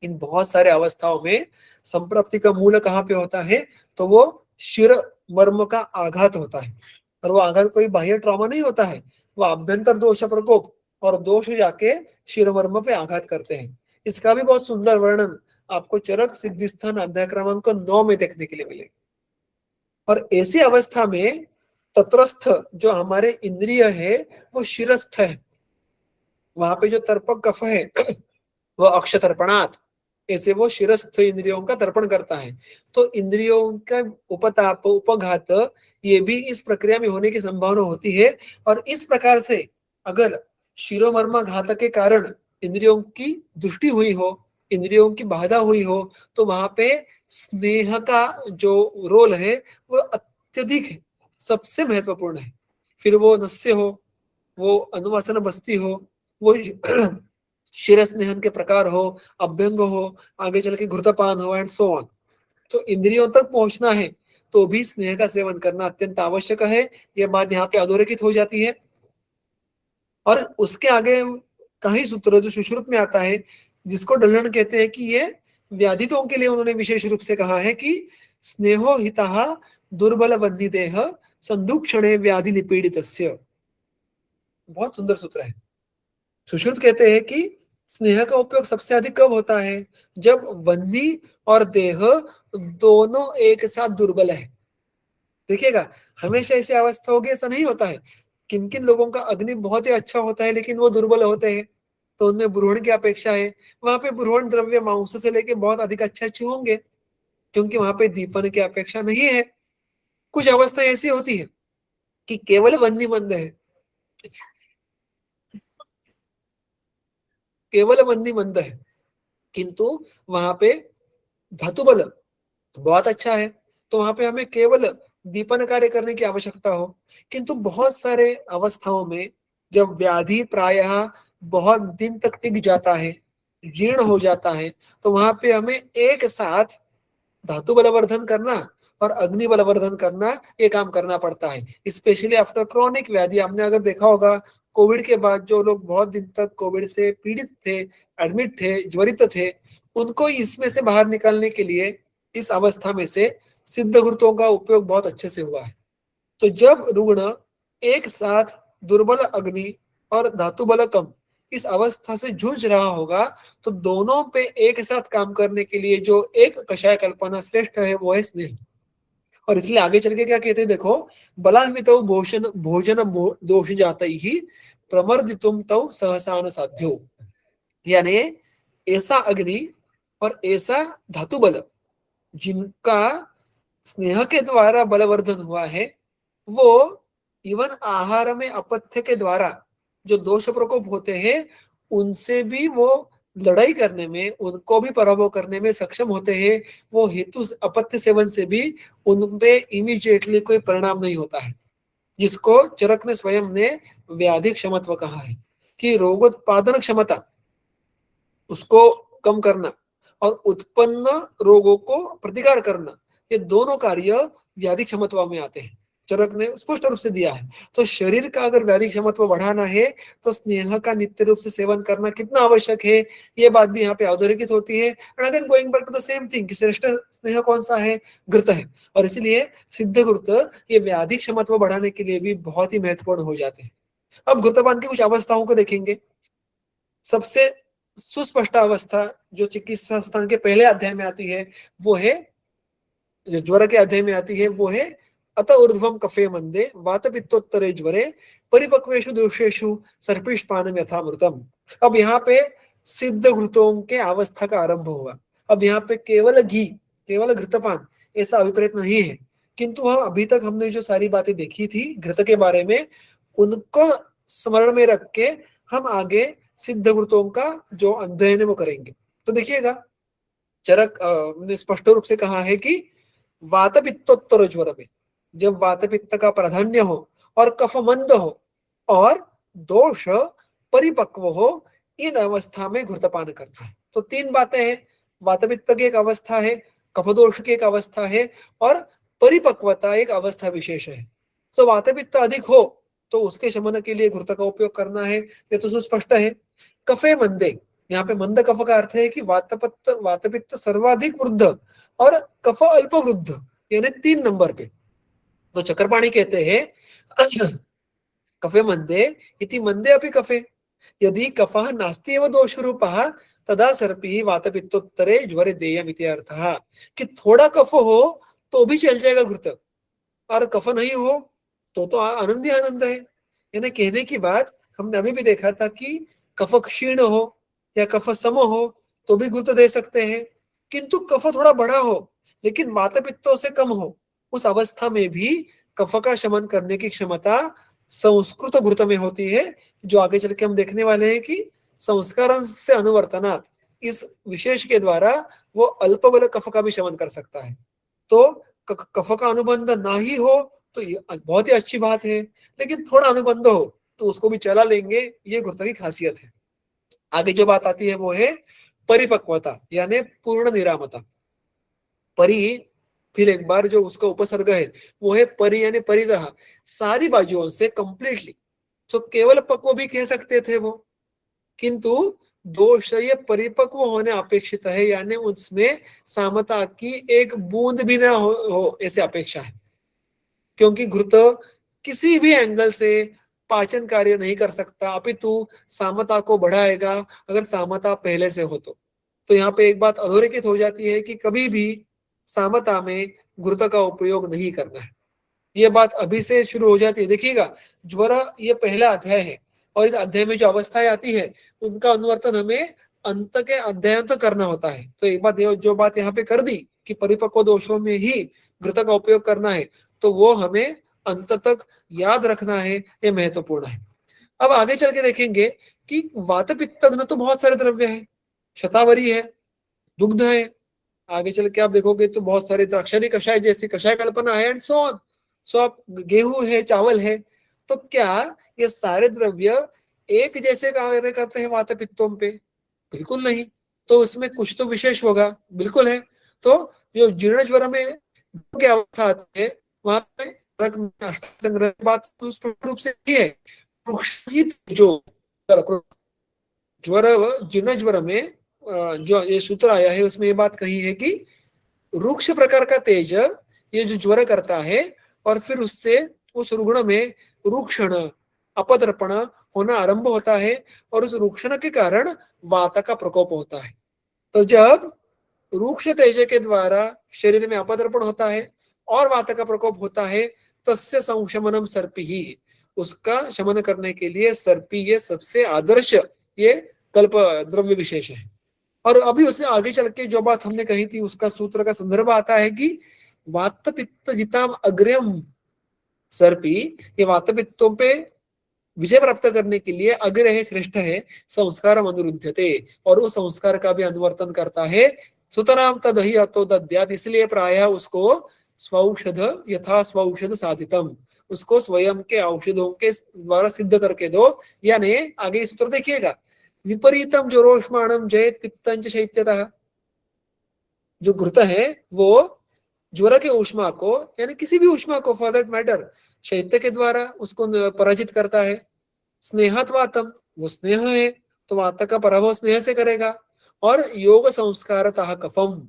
इन बहुत सारे अवस्थाओं में संप्राप्ति का मूल कहाँ पे होता है? तो वो शिर मर्म का आघात होता है। और वो आघात कोई बाह्य ट्रॉमा नहीं होता है, वो आभ्यंतर दोष प्रकोप और दोष जाके शिर मर्म पे आघात करते हैं। इसका भी बहुत सुंदर वर्णन आपको चरक सिद्धिस्थान अध्याय क्रमांक 9 में देखने के लिए मिलेगा। और ऐसी अवस्था में तत्रस्थ जो हमारे इंद्रिय है वो शिरस्थ है। वहां पे जो तर्पक कफ है वो अक्षतर्पणात्, ऐसे वो शिरस्थ इंद्रियों का तर्पण करता है। तो इंद्रियों का उपताप, उपघात, ये भी इस प्रक्रिया में होने की संभावना होती है। और इस प्रकार से अगर शिरोमर्मा घात के कारण इंद्रियों की दुष्टि हुई हो, इंद्रियों की बाधा हुई हो, तो वहां पे स्नेह का जो रोल है वो अत्यधिक है, सबसे महत्वपूर्ण है। फिर वो नस्य हो, वो अनुवासन बस्ती हो, वो शिर स्नेहन के प्रकार हो, अभ्यंग हो, आगे चल के घृतपान हो, एंड सो ऑन। तो इंद्रियों तक पहुंचना है तो भी स्नेह का सेवन करना अत्यंत आवश्यक है। यह बात यहाँ पे अधोरेखित हो जाती है। और उसके आगे कई सूत्र जो सुश्रुत में आता है, जिसको डल्हन कहते हैं, कि ये व्याधितों के लिए उन्होंने विशेष रूप से कहा है कि स्नेहो हिता दुर्बल बंधी देह संदुक्षणे व्याधि निपीड़ित। बहुत सुंदर सूत्र है। सुश्रुत कहते हैं कि स्नेह का उपयोग सबसे अधिक कब होता है? जब बंधी और देह दोनों एक साथ दुर्बल है। देखिएगा, हमेशा ऐसी अवस्था होगी ऐसा नहीं होता है। किन किन लोगों का अग्नि बहुत ही अच्छा होता है लेकिन वो दुर्बल होते हैं, तो उनमें ब्रूहण की अपेक्षा है। वहां पे ब्रूहण द्रव्य मांस से लेके बहुत अधिक अच्छे अच्छे होंगे, क्योंकि वहां पे दीपन की अपेक्षा नहीं है। कुछ अवस्था ऐसी होती है कि केवल बंदी मंद है, केवल बंदी मंद है, किंतु वहां पे धातु बल बहुत अच्छा है, तो वहां पे हमें केवल दीपन कार्य करने की आवश्यकता हो। किंतु बहुत सारे अवस्थाओं में जब व्याधि प्रायः बहुत दिन तक टिक जाता है, जीर्ण हो जाता है, तो वहां पे हमें एक साथ धातु बलवर्धन करना और अग्नि बलवर्धन करना, ये काम करना पड़ता है। स्पेशली आफ्टर क्रॉनिक व्याधि, आपने अगर देखा होगा कोविड के बाद जो लोग बहुत दिन तक कोविड से पीड़ित थे, एडमिट थे, ज्वरित थे, उनको इसमें से बाहर निकालने के लिए इस अवस्था में से सिद्ध घृतों का उपयोग बहुत अच्छे से हुआ है। तो जब रुग्ण एक साथ दुर्बल अग्नि और धातु बल कम इस अवस्था से जूझ रहा होगा, तो दोनों पे एक साथ काम करने के लिए जो एक कषाय कल्पना श्रेष्ठ है वो है स्नेह। और इसलिए आगे चल के क्या कहते हैं देखो, बलान्वित भोजन भोजन दोष जाता ही प्रमर्दितुम तव सहसान साध्यो, यानी ऐसा अग्नि और ऐसा धातु बल जिनका स्नेह के द्वारा बलवर्धन हुआ है, वो इवन आहार में अपथ्य के द्वारा जो दोष प्रकोप होते हैं उनसे भी वो लड़ाई करने में, उनको भी पराभव करने में सक्षम होते हैं। वो हेतु अपथ्य सेवन से भी उन पे इमीडिएटली कोई परिणाम नहीं होता है, जिसको चरक ने स्वयं ने व्याधि क्षमत्व कहा है कि रोगोत्पादन क्षमता उसको कम करना और उत्पन्न रोगों को प्रतिकार करना, ये दोनों कार्य व्याधि क्षमत्व में आते हैं। चरक ने स्पष्ट रूप से दिया है। तो शरीर का अगर व्याधि क्षमत्व बढ़ाना है तो स्नेह का नित्य रूप से सेवन करना कितना आवश्यक है, ये बात भी यहाँ पे अधोरेखित होती है। And again going back to the same thing कि श्रेष्ठ स्नेह कौन सा है, घृत है। और इसलिए सिद्ध घृत ये व्याधि क्षमत्व बढ़ाने के लिए भी बहुत ही महत्वपूर्ण हो जाते हैं। अब घृतपान की कुछ अवस्थाओं को देखेंगे। सबसे सुस्पष्ट अवस्था जो चिकित्सा संस्थान के पहले अध्याय में आती है वो है, जो ज्वर के अध्याय में आती है वो है, अत ऊर्ध्वम कफे मंदे वात पित्तोत्तरे ज्वरे परिपक्वेषु दोषेषु सर्पिष्पानम यथामृतम। अब यहाँ पे सिद्ध घृतों के अवस्था का आरंभ हुआ। अब यहाँ पे केवल घी, केवल घृतपान ऐसा अभिप्रेत नहीं है, किंतु हम अभी तक हमने जो सारी बातें देखी थी घृत के बारे में, उनको स्मरण में रख के हम आगे सिद्ध घृतों का जो अध्ययन है वो करेंगे। तो देखिएगा, चरक ने स्पष्ट रूप से कहा है कि वात पित्तोत्तर ज्वर में जब वात पित्त का प्राधान्य हो और कफ मंद हो और दोष परिपक्व हो, इन अवस्था में घृतपान करना है। तो तीन बातें हैं, वात पित्त की एक अवस्था है, कफ दोष की एक अवस्था है और परिपक्वता एक अवस्था विशेष है। तो वात पित्त अधिक हो तो उसके शमन के लिए घृत का उपयोग करना है, ये तो सुस्पष्ट है। कफे मंदे, यहाँ पे मंद कफ का अर्थ है कि वातपित्त सर्वाधिक वृद्ध और कफ अल्प वृद्ध, यानी 3 नंबर पे। तो चक्रपाणी कहते हैं कफे मंदे इति मंदे अपि कफे यदि कफः नास्ति एव दोष रूपः तदा सर्पी वातपित्तोत्तरे ज्वरे देयम इति अर्थः, कि थोड़ा कफ हो तो भी चल जाएगा घृत, और कफ नहीं हो तो आनंद ही आनंद है। यानी कहने की बात, हमने अभी भी देखा था कि कफ क्षीण हो या कफ सम हो तो भी घृत दे सकते हैं, किंतु कफ थोड़ा बड़ा हो लेकिन वात पित्तों से कम हो, उस अवस्था में भी कफ का शमन करने की क्षमता संस्कृत घृत में होती है, जो आगे चल के हम देखने वाले हैं कि संस्कार से अनुवर्तनात् इस विशेष के द्वारा वो अल्प बल कफ का भी शमन कर सकता है। तो कफ का अनुबंध ना ही हो तो ये बहुत ही अच्छी बात है, लेकिन थोड़ा अनुबंध हो तो उसको भी चला लेंगे, ये घृत की खासियत है। आगे जो बात आती है वो है परिपक्वता, यानी पूर्ण निरामता। परि, फिर एक बार जो उसका उपसर्ग है वो है परि, यानी परितः, सारी बाजुओं से कंप्लीटली। तो केवल पक्व भी कह सकते थे वो, किंतु दोष ये परिपक्व होने अपेक्षित है, यानी उसमें सामता की एक बूंद भी ना हो ऐसे अपेक्षा है। क्योंकि घृत किसी भी एंगल से पाचन कार्य नहीं कर सकता, अपितु सामता को बढ़ाएगा अगर सामता पहले से हो तो यहाँ पे एक बात अधोरेखित हो जाती है कि कभी भी सामता में घृत का उपयोग नहीं करना है। ये बात अभी से शुरू हो जाती है। देखिएगा, ज्वर ये पहला अध्याय है और इस अध्याय में जो अवस्थाएं आती है उनका अनुवर्तन हमें अंत के अध्ययन तो करना होता है। तो एक बात जो बात यहाँ पे कर दी कि परिपक्व दोषों में ही घृत का उपयोग करना है, तो वो हमें अंत तक याद रखना है, ये महत्वपूर्ण है। अब आगे चल के देखेंगे कि वात पित्त तो बहुत सारे द्रव्य है, शतावरी है, दुग्ध है, आगे चल के आप देखोगे तो बहुत सारे द्राक्षारी कषाय जैसी कषाय कल्पना है एंड सो ऑन। सो आप गेहूं है, चावल है, तो क्या ये सारे द्रव्य एक जैसे कार्य करते हैं वात पित्तों पे? बिल्कुल नहीं। तो उसमें कुछ तो विशेष होगा, बिल्कुल है। तो जो जीर्ण ज्वर में क्या अवस्था आती है, वहां पे अष्टांग संग्रह की बात तो स्पष्ट रूप से ही है। वृक्ष ही जो ज्वर, जीर्ण ज्वर में जो ये सूत्र आया है उसमें ये बात कही है कि रुक्ष प्रकार का तेज ये जो ज्वर करता है और फिर उससे उस रुग्ण में रुक्षण, अपदर्पण होना आरंभ होता है और उस रुक्षण के कारण वात का प्रकोप होता है। तो जब रुक्ष तेज के द्वारा शरीर में अपदर्पण होता है और वात का प्रकोप होता है, तस्य संशमनम सर्पी ही, उसका शमन करने के लिए सर्पी ये सबसे आदर्श ये कल्प द्रव्य विशेष है। और अभी उससे आगे चल के जो बात हमने कही थी उसका सूत्र का संदर्भ आता है कि वात पित्त जिताम अग्रम सर्पी, ये वात पित्तों पे विजय प्राप्त करने के लिए अग्र है, श्रेष्ठ है, संस्कार अनुरुध्यते, और वो संस्कार का भी अनुवर्तन करता है। सुतराम तदहि अतो दद्यात्, इसलिए प्रायः उसको स्वौषध यथा स्वौषध साधितम, उसको स्वयं के औषधों के द्वारा सिद्ध करके दो। यानी आगे सूत्र देखिएगा, विपरीतम ज्वरोष्माणम जयत पित्तंच शैत्यतः, जो घृत है वो ज्वर के ऊष्मा को, यानी किसी भी ऊष्मा को फॉर दैट मैटर, शैत्य के द्वारा उसको पराजित करता है। स्नेहत वातम, वो स्नेह है तो वात का पराभव स्नेह से करेगा। और योग संस्कारतः कफम,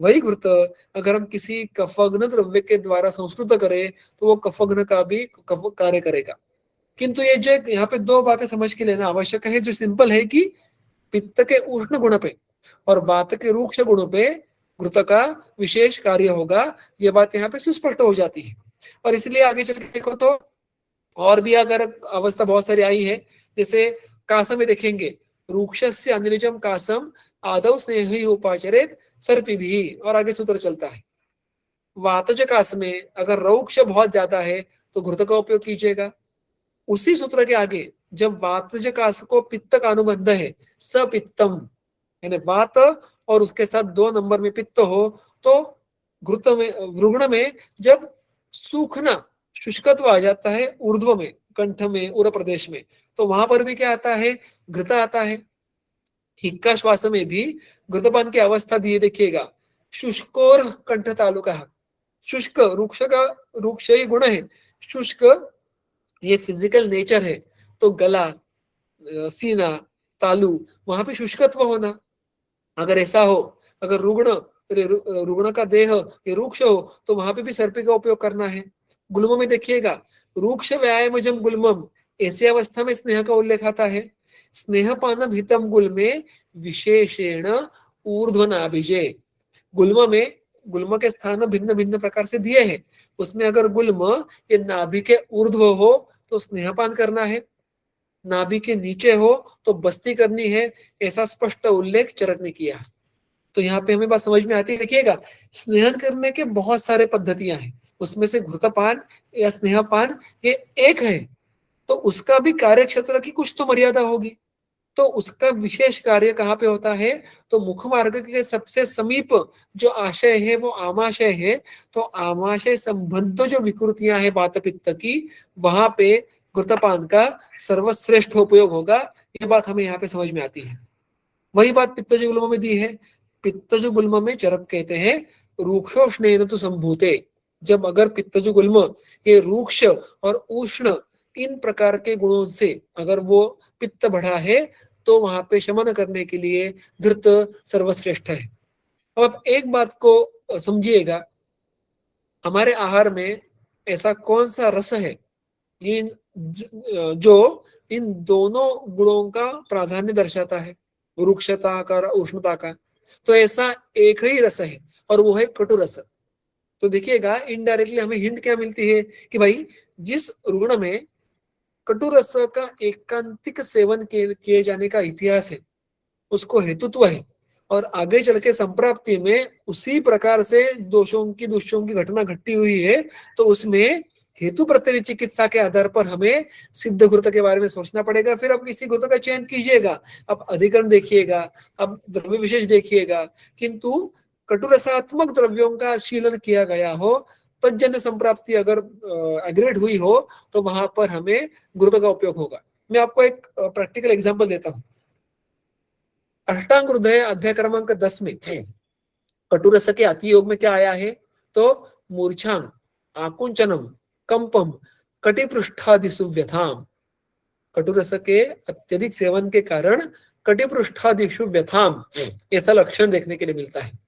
वही घृत अगर हम किसी कफग्न द्रव्य के द्वारा संस्कृत करें तो वो कफग्न का भी कफ कार्य करेगा। किंतु ये जो यहाँ पे दो बातें समझ के लेना आवश्यक है, जो सिंपल है कि पित्त के उष्ण गुण पे और वात के रूक्ष गुण पे घृत का विशेष कार्य होगा, ये बात यहाँ पे सुस्पष्ट हो जाती है। और इसलिए आगे चल के देखो तो और भी अगर अवस्था बहुत सारी आई है, जैसे कासम में देखेंगे, रूक्षस्य अनिलजम कासम आदौ स्नेह ही उपाचरित सर्पी भी, और आगे सूत्र चलता है। वातज कास में अगर रौक्ष बहुत ज्यादा है तो घृत का उपयोग कीजिएगा। उसी सूत्र के आगे जब वातज कास को पित्त का अनुबंध है, सपित्तम, यानी वात और उसके साथ 2 नंबर में पित्त हो, तो घृत में, रुग्ण में जब सूखना, शुष्कत्व आ जाता है ऊर्ध्व में, कंठ में, उर प्रदेश में, तो वहां पर भी क्या आता है, घृत आता है। हिक्का श्वास में भी घृतपान की अवस्था दिए देखिएगा, शुष्कोर कंठ तालुका, शुष्क रुक्ष का, रुक्ष ये गुण है, शुष्क ये फिजिकल नेचर है, तो गला, सीना, तालु, वहां पे शुष्कत्व होना। अगर ऐसा हो, अगर रुग्ण, रुग्ण का देह ये रुक्ष हो, तो वहां पे भी सर्पी का उपयोग करना है। गुल्म में देखिएगा, रुक्ष व्यायामजम गुल्मम, ऐसी अवस्था में स्नेह का उल्लेख आता है। स्नेहपानम हितम गुल्मे विशेषेण ऊर्ध्वनाभिजे, गुल्म में, गुल्म के स्थान भिन्न भिन्न प्रकार से दिए हैं, उसमें अगर गुल्म ये नाभि के ऊर्ध्व हो तो स्नेहपान करना है, नाभि के नीचे हो तो बस्ती करनी है, ऐसा स्पष्ट उल्लेख चरक ने किया। तो यहाँ पे हमें बात समझ में आती है। देखिएगा, स्नेहन करने के बहुत सारे पद्धतियां हैं, उसमें से घृतपान या स्नेहपान ये एक है, तो उसका भी कार्य क्षेत्र की कुछ तो मर्यादा होगी। तो उसका विशेष कार्य कहाँ पे होता है, तो मुख मार्ग के सबसे समीप जो आशय है वो आमाशय है, तो आमाशय संबद्ध जो विकृतियां हैं वात पित्त की, वहां पे घृतपान का सर्वश्रेष्ठ उपयोग होगा। ये बात हमें यहाँ पे समझ में आती है। वही बात पित्तज गुल्म में दी है। पित्तज गुल्म में चरक कहते हैं रूक्षोष्णेन तो संभूते, जब अगर पित्तज गुल्म ये रूक्ष और उष्ण इन प्रकार के गुणों से अगर वो पित्त बढ़ा है, तो वहां पे शमन करने के लिए घृत सर्वश्रेष्ठ है। अब आप एक बात को समझिएगा, हमारे आहार में ऐसा कौन सा रस है इन जो इन दोनों गुणों का प्राधान्य दर्शाता है, रुक्षता का, उष्णता का? तो ऐसा एक ही रस है और वो है कटु रस। तो देखिएगा, इनडायरेक्टली हमें हिंट क्या मिलती है कि भाई जिस रुग्ण में कटु रस का एकांतिक सेवन किए जाने का इतिहास है, उसको हेतुत्व है, और आगे चल के संप्राप्ति में उसी प्रकार से दोषों की दुष्टों की घटना घटी हुई है, तो उसमें हेतु प्रत्यय चिकित्सा के आधार पर हमें सिद्ध घृत के बारे में सोचना पड़ेगा। फिर आप किसी घृत का चयन कीजिएगा, आप अधिकरण देखिएगा, आप द्रव्य विशेष देखिएगा, किंतु कटुरसात्मक द्रव्यों का शीलन किया गया हो, तज्जन्य संप्राप्ति अगर एग्रीवेट हुई हो, तो वहां पर हमें घृत का उपयोग होगा। मैं आपको एक प्रैक्टिकल एग्जांपल देता हूँ। अष्टांग हृदय अध्याय क्रमांक 10 में कटुरस के अति योग में क्या आया है? तो मूर्छांग, आकुंचनम, कंपम, कटिपृष्ठादिषु व्यथाम। कटुरस के अत्यधिक सेवन के कारण कटिपृष्ठादिषु व्यथाम ऐसा लक्षण देखने के लिए मिलता है।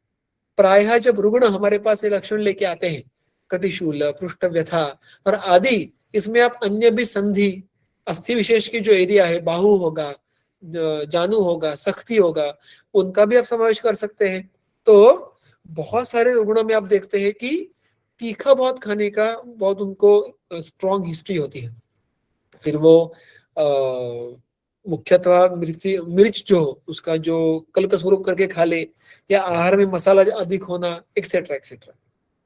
प्रायः जब रुग्ण हमारे पास ये लक्षण लेके आते हैं, कटिशूल, पृष्ठ व्यथा और आदि, इसमें आप अन्य भी संधि, अस्थि विशेष की जो एरिया है, बाहु होगा, जानू होगा, सख्ती होगा, उनका भी आप समावेश कर सकते हैं। तो बहुत सारे रुग्णों में आप देखते हैं कि तीखा बहुत खाने का बहुत उनको स्ट्रॉन्ग हिस्ट्री होती है। फिर वो मुख्यतः मिर्च जो उसका जो कल्क स्वरूप करके खा ले, या आहार में मसाला अधिक होना, एक्सेट्रा एक्सेट्रा।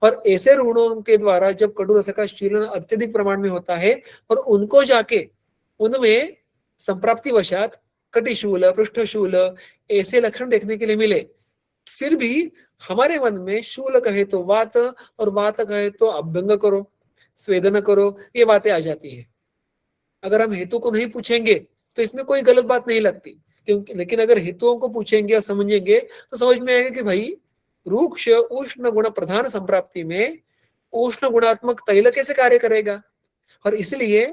और ऐसे रुग्णों के द्वारा जब कटु रस का शीलन अत्यधिक प्रमाण में होता है और उनको जाके उनमें संप्राप्ति वशात कटिशूल, पृष्ठशूल ऐसे लक्षण देखने के लिए मिले, फिर भी हमारे मन में शूल कहे तो वात और वात कहे तो अभ्यंग करो, स्वेदन करो, ये बातें आ जाती है। अगर हम हेतु को नहीं पूछेंगे तो इसमें कोई गलत बात नहीं लगती, क्योंकि लेकिन अगर हेतुओं को पूछेंगे और समझेंगे तो समझ में आएगा कि भाई रूक्ष उष्ण गुण प्रधान संप्राप्ति में उष्ण गुणात्मक तैल कैसे कार्य करेगा। और इसलिए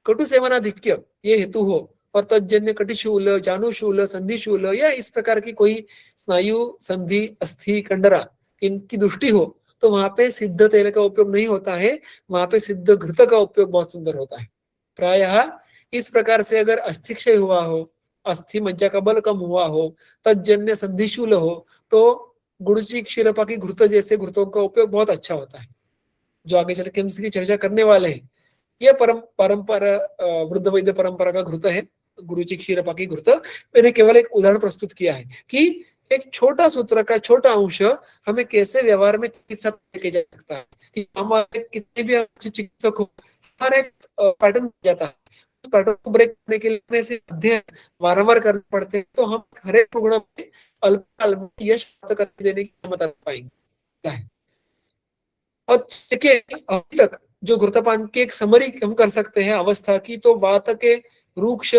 कटु सेवनाधिक्य ये हेतु हो और तजन्य कटिशूल, जानुशूल, संधिशूल या इस प्रकार की कोई स्नायु, संधि, अस्थि, कंडरा इनकी दृष्टि हो, तो वहां पे सिद्ध तेल का उपयोग नहीं होता है, वहां पे सिद्ध घृत का उपयोग बहुत सुंदर होता है। प्रायः इस प्रकार से अगर अस्थिक्षय हुआ हो, अस्थि मज्जा का बल कम हुआ हो, तजन्य संधिशूल हो, तो गुरुची क्षीरपा की घृत जैसे घृतों का उपयोग बहुत अच्छा होता है, जो आगे चल के हम इसकी चर्चा करने वाले हैं। यह परंपरा वृद्ध वैद्य परंपरा का घृत है, गुरुची क्षीरपा की घृत। मैंने केवल एक उदाहरण प्रस्तुत किया है कि एक छोटा सूत्र का छोटा अंश हमें कैसे व्यवहार में चिकित्सा लेके जा सकता है। कि हमारे कितने भी अच्छे चिकित्सक हो, हमारा एक पैटर्न जाता है, उस पैटर्न को ब्रेक करने के लिए से अध्ययन वारंवार करने पड़ते हैं, तो हम हर एक रुग्ण में अल्पकाल में यश प्राप्त करके देने की क्षमता पाएंगे। और देखिए अभी तक जो घृतपान की एक समरी हम कर सकते हैं अवस्था की, तो वात के रूक्ष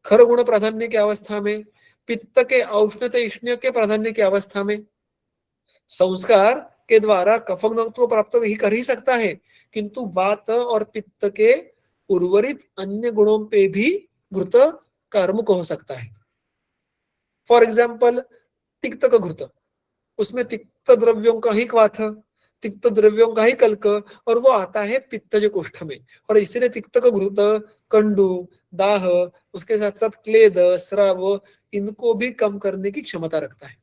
खर गुण प्राधान्य की अवस्था में, पित्त के औष्ण्य के प्राधान्य की अवस्था में, संस्कार के द्वारा कफक तो प्राप्त ही कर ही सकता है, किंतु वात और पित्त के उर्वरित अन्य गुणों पे भी घृत कर्मक हो सकता है। फॉर एग्जाम्पल तिक्त का घृत, उसमें तिक्त द्रव्यों का ही क्वाथ, तिक्त द्रव्यों का ही कल्क, और वो आता है पित्तज कोष्ठ में, और इसलिए तिक्त का घृत कंडू, दाह, उसके साथ साथ क्लेद, स्राव, इनको भी कम करने की क्षमता रखता है।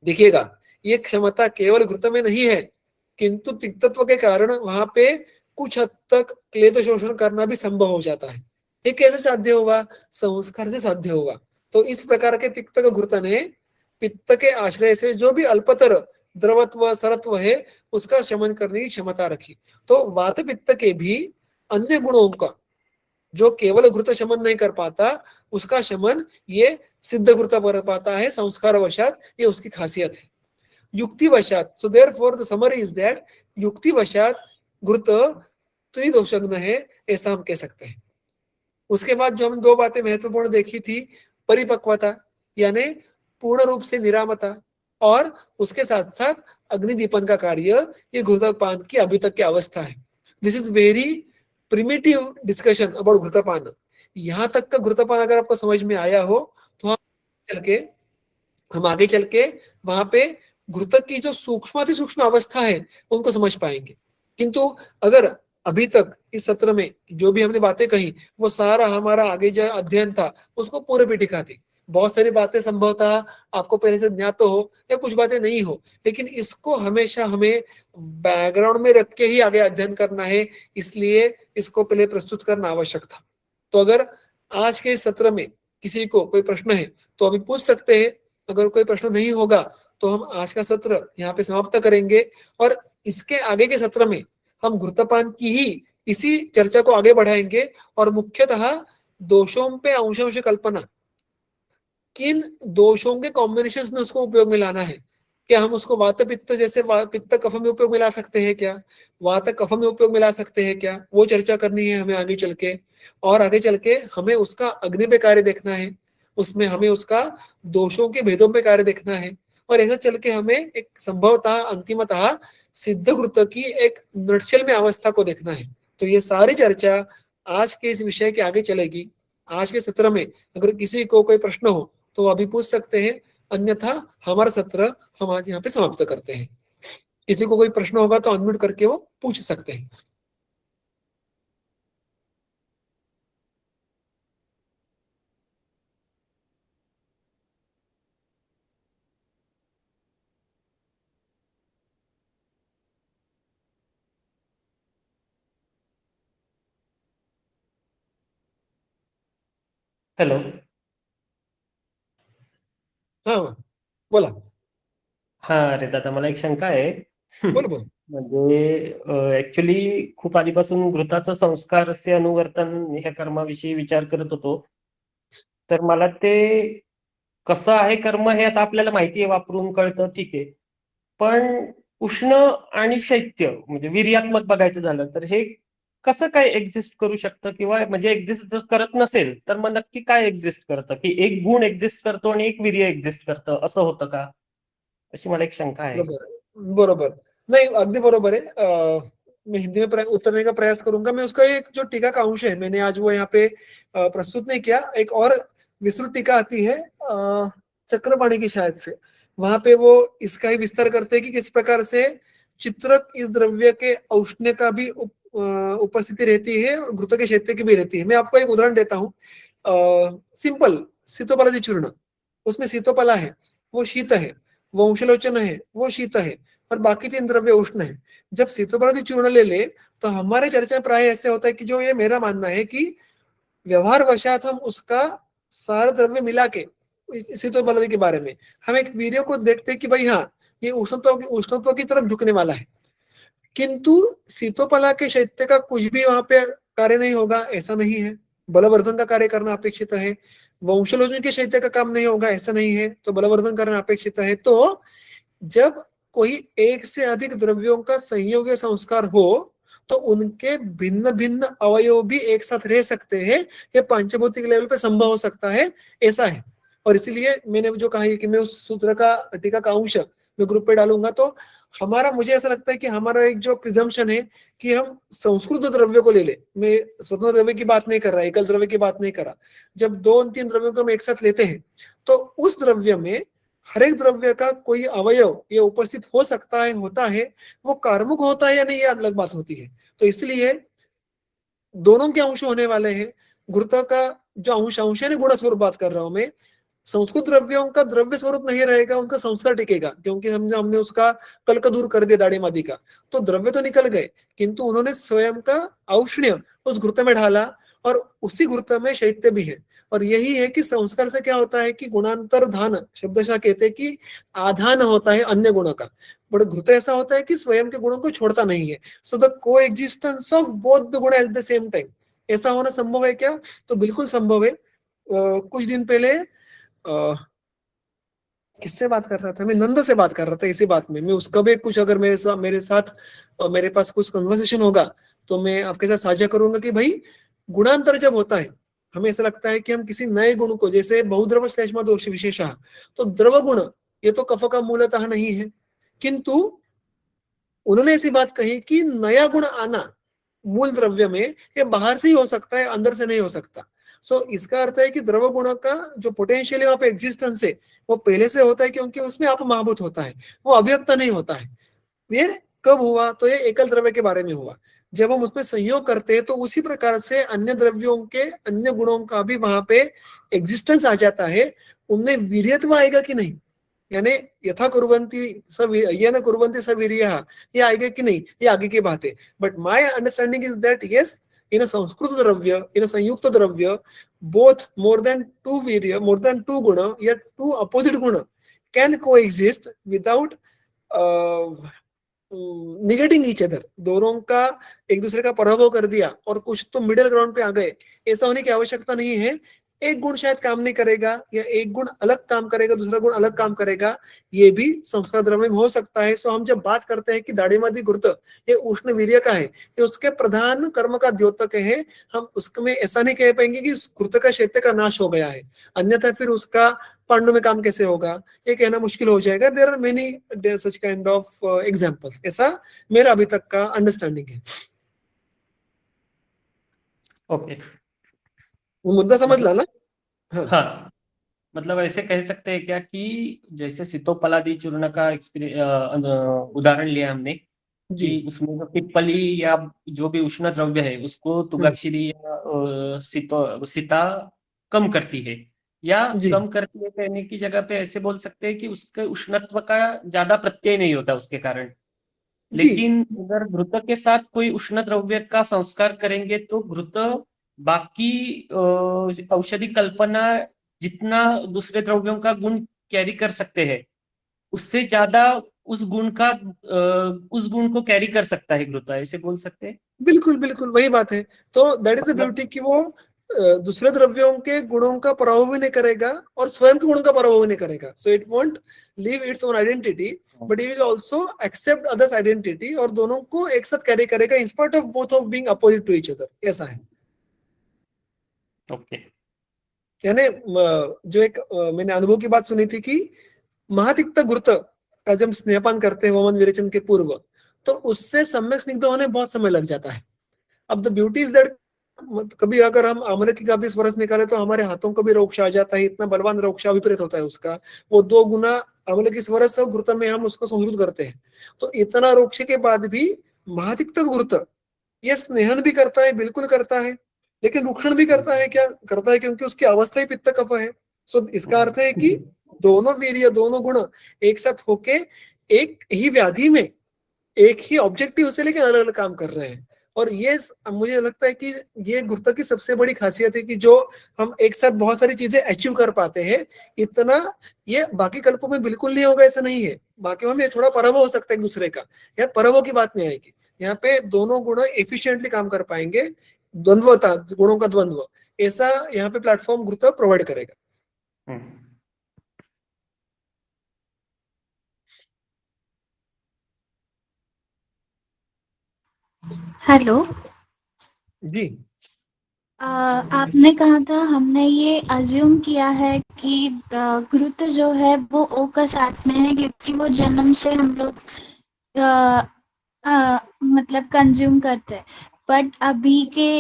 देखिएगा ये क्षमता केवल घृत में नहीं है, किंतु तिक्तत्व के कारण वहां पे कुछ हद तक क्लेद शोषण करना भी संभव हो जाता है। ये कैसे साध्य होगा? संस्कार से साध्य होगा। तो इस प्रकार के तिक्त घृत ने पित्त के आश्रय से जो भी अल्पतर द्रवत्व सरत्व है उसका शमन करने की क्षमता रखी। तो वात पित्त के भी अन्य गुणों का जो केवल घृत शमन नहीं कर पाता, उसका शमन ये सिद्ध घृत कर पाता है संस्कार वशात, ये उसकी खासियत है। युक्ति वशात, so therefore the summary is that युक्ति वशात घृत त्रिदोषज्ञ है, ऐसा हम कह सकते हैं। उसके बाद जो हमने दो बातें महत्वपूर्ण देखी थी, परिपक्वता यानी पूर्ण रूप से निरामता, और उसके साथ साथ अग्निदीपन का कार्य, ये घृतपान की अभी तक की अवस्था है। This is very primitive discussion about घृतपान। यहां तक का घृतपान अगर आपको समझ में आया हो तो हम आगे चल के वहां पे घृतक की जो सूक्ष्म सूक्ष्म अवस्था है उनको समझ पाएंगे। किंतु अगर अभी तक इस सत्र में जो भी हमने बातें कही वो सारा हमारा आगे जो अध्ययन था उसको पूरे पीठिका थी। बहुत सारी बातें संभवतः आपको पहले से ज्ञात तो हो या कुछ बातें नहीं हो, लेकिन इसको हमेशा हमें बैकग्राउंड में रख के ही आगे अध्ययन करना है, इसलिए इसको पहले प्रस्तुत करना आवश्यक था। तो अगर आज के इस सत्र में किसी को कोई प्रश्न है तो अभी पूछ सकते हैं, अगर कोई प्रश्न नहीं होगा तो हम आज का सत्र यहाँ पे समाप्त करेंगे, और इसके आगे के सत्र में हम घृतपान की ही इसी चर्चा को आगे बढ़ाएंगे, और मुख्यतः दोषों पे अंश कल्पना, किन दोषों के कॉम्बिनेशन में उसको उपयोग में लाना है, क्या हम उसको वात पित्त जैसे पित्त कफ में उपयोग में ला सकते हैं क्या, वात कफ में उपयोग में ला सकते हैं क्या, वो चर्चा करनी है हमें आगे चल के। और आगे चल के हमें उसका अग्नि पे कार्य देखना है, उसमें हमें उसका दोषों के भेदों पे कार्य देखना है, और ऐसा चल के हमें एक संभवतः अंतिमतः सिद्धकृत की एक नटशेल में अवस्था को देखना है। तो ये सारी चर्चा आज के इस विषय के आगे चलेगी। आज के सत्र में अगर किसी को कोई प्रश्न हो तो वो अभी पूछ सकते हैं, अन्यथा हमारा सत्र हम आज यहाँ पे समाप्त करते हैं। किसी को कोई प्रश्न होगा तो अनम्यूट करके वो पूछ सकते हैं। हॅलो. हाँ बोला. हा अरे दादा, मला एक शंका आहे. बोल बोल. म्हणजे ऍक्च्युली खूप आधीपासून घृताचं संस्कारस्य अनुवर्तन ह्या कर्माविषयी विचार करत होतो. तर मला ते कसं आहे कर्म हे आता आपल्याला माहिती आहे, वापरून कळतं, ठीक आहे. पण उष्ण आणि शैत्य म्हणजे वीर्यात्मक बघायचं झालं तर हे कसं काय एक्झिस्ट करू शकतं, किंवा म्हणजे एक्झिस्ट जर करत नसेल तर मग नक्की काय एक्झिस्ट करतं, की एक गुण एक्झिस्ट करतो आणि एक वीर्य एक्झिस्ट करतं, असं होतं का? अशी मला एक शंका आहे. बरोबर बरोबर. नहीं अगदी बरोबर है. मैं हिंदी में उतरने का प्रयास करूंगा. मैं उसका एक जो टीका का अंश है मैंने आज वो यहाँ पे प्रस्तुत नहीं किया. एक और विस्तृत टीका आती है चक्रपाणी की शायद से, वहां पे वो इसका ही विस्तार करते हैं कि किस प्रकार से चित्रक इस द्रव्य के औष्ण्य का भी उपस्थिति रहती है और घृत के शैत्य की भी रहती है. मैं आपको एक उदाहरण देता हूँ. सिंपल सीतोपलादी चूर्ण, उसमें सीतोपला है वो शीत है, वंशलोचन है वो शीत है, और बाकी 3 द्रव्य उष्ण है. जब सीतोपलादी चूर्ण ले ले तो हमारे चर्चा में प्राय ऐसे होता है कि जो ये मेरा मानना है कि व्यवहार वशात हम उसका सारा द्रव्य मिला के सीतोपलादी के बारे में हम एक वीर्य को देखते हैं कि भाई हाँ ये उष्णत्व की तरफ झुकने वाला है, किंतु सीतोपला के शैत्य का कुछ भी वहां पे कार्य नहीं होगा ऐसा नहीं है, बलवर्धन का कार्य करना अपेक्षित है. वंशलोचन के शैत्य का काम नहीं होगा ऐसा नहीं है, तो बलवर्धन करना अपेक्षित है. तो जब कोई एक से अधिक द्रव्यों का संयोग संस्कार हो तो उनके भिन्न भिन्न अवयव भी एक साथ रह सकते हैं, ये पंचभौतिक लेवल पे संभव हो सकता है, ऐसा है. और इसीलिए मैंने जो कहा कि मैं उस सूत्र का टीका का अंश मैं ग्रुप पे डालूंगा. तो हमारा मुझे ऐसा लगता है कि हमारा एक जो प्रिजम्पशन है कि हम संस्कृत द्रव्य को ले ले, मैं स्वतंत्र द्रव्य की बात नहीं कर रहा, एकल द्रव्य की बात नहीं कर रहा. जब 2-3 द्रव्यों को हम एक साथ लेते हैं तो उस द्रव्य में हर एक द्रव्य का कोई अवयव ये उपस्थित हो सकता है, होता है, वो कार्मुक होता है या नहीं ये अलग बात होती है. तो इसलिए दोनों के अंश होने वाले हैं. घृत का जो अंश है ना, गुण स्वरूप बात कर रहा हूं मैं. संस्कृत द्रव्यों का द्रव्य स्वरूप नहीं रहेगा, उनका संस्कार टिकेगा, क्योंकि हमने उसका कल्क दूर कर दिया दाढ़ी मादी का, तो द्रव्य तो निकल गए, किंतु उन्होंने स्वयं का औष्ण्य उस घृत में ढाला, और उसी घृत में शैत्य भी है. और यही है कि संस्कार से क्या होता है कि गुणांतर धान शब्दशः कहते हैं कि आधान होता है अन्य गुणों का, बट घृत ऐसा होता है कि स्वयं के गुणों को छोड़ता नहीं है. सो द को एग्जिस्टेंस ऑफ बोथ द गुण एट द सेम टाइम, ऐसा होना संभव है क्या? तो बिल्कुल संभव है. कुछ दिन पहले किससे बात कर रहा था मैं, नंद से बात कर रहा था इसी बात में. मैं उसका भी कुछ अगर मेरे साथ मेरे पास कुछ कन्वर्सेशन होगा तो मैं आपके साथ साझा करूंगा कि भाई गुणांतर जब होता है हमें ऐसा लगता है कि हम किसी नए गुण को, जैसे बहुद्रव श्लेष्मा दोष विशेषा, तो द्रव गुण ये तो कफ का मूलतः नहीं है, किंतु उन्होंने ऐसी बात कही कि नया गुण आना मूल द्रव्य में ये बाहर से ही हो सकता है, अंदर से नहीं हो सकता. सो इसका अर्थ है कि द्रव गुणों का जो पोटेंशियल वहां पे एग्जिस्टेंस है वो पहले से होता है, क्योंकि उसमें आप महाभूत होता है, वो अभिव्यक्त नहीं होता है. ये कब हुआ? तो ये एकल द्रव्य के बारे में हुआ. जब हम उसमें संयोग करते हैं तो उसी प्रकार से अन्य द्रव्यों के अन्य गुणों का भी वहां पे एग्जिस्टेंस आ जाता है. उनमें वीर्यत्व आएगा कि नहीं, यानी यथा कुर्वन्ति येन कुर्वन्ति सवीर्यः, ये आएगा कि नहीं, ये आगे की बात है. But my understanding is that yes, in a संस्कृत द्रव्य, इन अ संयुक्त द्रव्य, both more than 2 virya, more than 2 guna या 2 opposite guna can coexist without negating each other. दोनों का एक दूसरे का पराभव कर दिया और कुछ तो मिडिल ग्राउंड पे आ गए, ऐसा होने की आवश्यकता नहीं है. एक गुण शायद काम नहीं करेगा, या एक गुण अलग काम करेगा, दूसरा गुण अलग काम करेगा, ये भी संस्कार द्रव्य में हो सकता है. सो हम जब बात करते हैं कि दाढ़ीमादी घृत ये उष्ण वीर्य का है, ये उसके प्रधान कर्म का द्योतक है, हम उसमें ऐसा नहीं कह पाएंगे कि उस घृत का क्षेत्र का नाश हो गया है, अन्यथा फिर उसका पांडु में काम कैसे होगा, ये कहना मुश्किल हो जाएगा. There are many such kind of examples. ऐसा मेरा अभी तक का अंडरस्टैंडिंग है. ओके. वो मुद्दा समझ ला मतलब ना. हाँ हाँ, मतलब ऐसे कह सकते हैं क्या कि जैसे सीतोपलादी चूर्ण का उदाहरण लिया हमने जी. कि उसमें जो पिप्पली या जो भी उष्ण द्रव्य है उसको हम्म, तुगाक्षरी या सीता कम करती है, या जी कम करती है कहने की जगह पे ऐसे बोल सकते हैं कि उसके उष्णत्व का ज्यादा प्रत्यय नहीं होता उसके कारण. जी. लेकिन अगर घृत के साथ कोई उष्ण द्रव्य का संस्कार करेंगे तो घृत बाकी औषधि कल्पना जितना दूसरे द्रव्यों का गुण कैरी कर सकते हैं उससे ज्यादा उस गुण को कैरी कर सकता है घृत, ऐसे बोल सकते हैं. बिल्कुल बिल्कुल वही बात है. तो दैट इज द मतलब ब्यूटी कि वो दूसरे द्रव्यों के गुणों का प्रभाव भी नहीं करेगा और स्वयं के गुणों का प्रभाव भी नहीं करेगा. So it won't leave its own identity, but it will also accept others identity, और दोनों को एक साथ कैरी करेगा in spot of both of being opposite to each other. ऐसा है. ओके. यानी जो एक मैंने अनुभव की बात सुनी थी कि महातिक्त घृत का जब स्नेहपान करते हैं वमन विरेचन के पूर्व, तो उससे सम्यक स्निग्ध होने बहुत समय लग जाता है. अब द ब्यूटी इज दैट कभी अगर हम आम्लकी का भी स्वरस निकाले तो हमारे हाथों को भी रोक्ष आ जाता है, इतना बलवान रोक्ष विपरीत होता है उसका. वो 2 गुना आम्लकी स्वरस और घृत में हम उसको संस्कृत करते हैं. तो इतना रोक्ष के बाद भी महातिक्त घृत ये स्नेहन भी करता है, बिल्कुल करता है, लेकिन रुक्षण भी करता है. क्या करता है? क्योंकि उसकी अवस्था ही पित्त कफ है. सो इसका अर्थ है कि दोनों वीर्य, दोनों गुण एक साथ होके एक ही व्याधि में एक ही ऑब्जेक्टिव से लेकिन अलग अलग काम कर रहे हैं. और ये मुझे लगता है कि ये गुरुत्व की सबसे बड़ी खासियत है कि जो हम एक साथ बहुत सारी चीजें अचीव कर पाते हैं, इतना ये बाकी कल्पों में बिल्कुल नहीं होगा, ऐसा नहीं है. बाकी में ये थोड़ा पराभव हो सकता है एक दूसरे का, यहाँ पराभव की बात नहीं आएगी. यहाँ पे दोनों गुण एफिशिएंटली काम कर पाएंगे, द्वंद्वता, गुणों का द्वंद्व, ऐसा यहाँ पे प्लेटफॉर्म गुरुत्व प्रोवाइड करेगा. हेलो. जी. आपने कहा था हमने ये अज्यूम किया है कि घृत जो है वो ओ का साथ में है क्योंकि वो जन्म से हम लोग मतलब कंज्यूम करते हैं. बट अभी के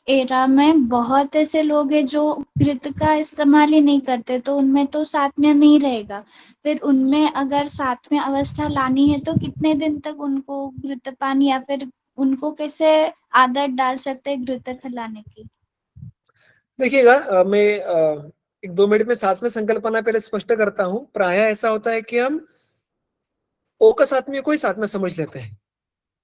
एरा में बहुत ऐसे लोग हैं जो घृत का इस्तेमाल ही नहीं करते, तो उनमें तो साथ में नहीं रहेगा. फिर उनमें अगर साथ में अवस्था लानी है तो कितने दिन तक उनको घृतपान, या फिर उनको कैसे आदत डाल सकते हैं घृत खिलाने की? देखिएगा, मैं 1-2 मिनट में साथ में संकल्पना पहले स्पष्ट करता हूँ. प्राय ऐसा होता है कि हम ओ का सात्म्य को ही साथ में समझ लेते हैं.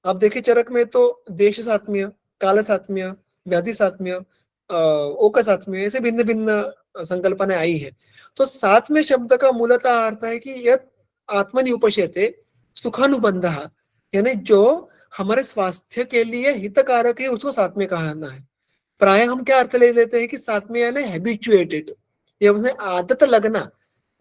आप देखिए चरक में तो देश सात्म्य, काल सात्म्य, व्याधि सात्म्य, ओ का सात्म्य, ऐसे भिन्न भिन्न संकल्पनाएं आई है. तो सात्म्य शब्द का मूलतः अर्थ है कि यह आत्मनिउपश्यते सुखानुबंध, यानी जो हमारे स्वास्थ्य के लिए हितकारक है उसको सात्म्य कहना है. प्राय हम क्या अर्थ ले लेते हैं कि साथ में यानी हैबिचुएटेड, ये उन्हें आदत लगना,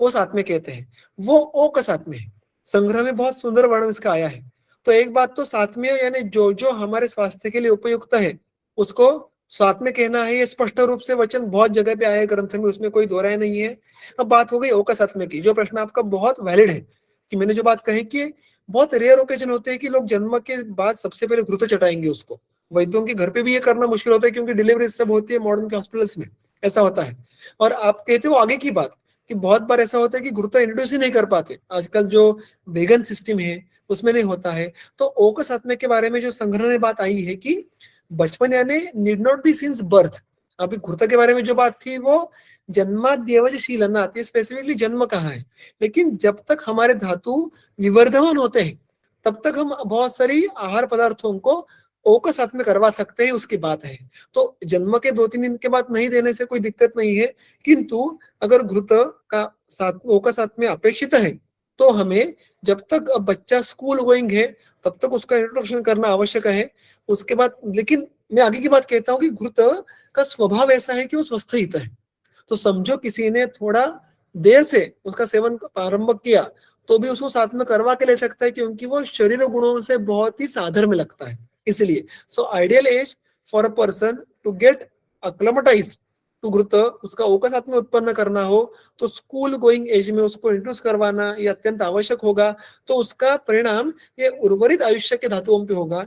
वो साथ में कहते हैं. वो ओ का साथ में है. संग्रह में बहुत सुंदर वर्णन इसका आया है. तो एक बात तो साथ में यानी जो जो हमारे स्वास्थ्य के लिए उपयुक्त है उसको साथ में कहना है. ये स्पष्ट रूप से वचन बहुत जगह पे आया है ग्रंथ में, उसमें कोई दोहराया नहीं है. अब बात हो गई ओ का साथ में की. जो प्रश्न आपका बहुत वैलिड है कि मैंने जो बात कही कि बहुत रेयर ओकेजन होते हैं कि लोग जन्म के बाद सबसे पहले घृत चटाएंगे उसको. वैद्यों के घर पे भी ये करना मुश्किल होता है क्योंकि डिलीवरी सब होती है मॉडर्न के हॉस्पिटल्स में, ऐसा होता है. और आप कहते हो आगे की बात कि बहुत बार ऐसा होता है कि घृत इंट्रोड्यूस ही नहीं कर पाते. आजकल जो वेगन सिस्टम है उसमें नहीं होता है. तो ओ का सात्म्य के बारे में जो संग्रह में बात आई है कि बचपन यानी need not be since birth. अभी घृत के बारे में जो बात थी वो जन्माद्यवज शीलनात्, ये स्पेसिफिकली जन्म कहा है. लेकिन जब तक हमारे धातु विवर्धमान होते हैं तब तक हम बहुत सारी आहार पदार्थों को ओ का साथ में करवा सकते हैं, उसकी बात है. तो जन्म के 2-3 दिन के बाद नहीं देने से कोई दिक्कत नहीं है, किंतु अगर घृत का साथ ओ का साथ में अपेक्षित है तो हमें जब तक बच्चा स्कूल गोइंग है तब तक उसका इंट्रोडक्शन करना आवश्यक है. उसके बाद लेकिन मैं आगे की बात कहता हूँ कि घृत का स्वभाव ऐसा है कि वो स्वस्थ हित है. तो समझो किसी ने थोड़ा देर से उसका सेवन प्रारंभ किया तो भी उसको साथ में करवा के ले सकता है, क्योंकि वो शरीर गुणों से बहुत ही साधर्म्य लगता है। इसलिए so ideal age for a person to get acclimatised to घृत, उसका ओका साथ में उत्पन्न करना हो तो स्कूल गोइंग एज में उसको इंट्रोड्यूस करवाना ये अत्यंत आवश्यक होगा। तो उसका परिणाम ये उर्वरित आयुष्य के धातुओं पे होगा।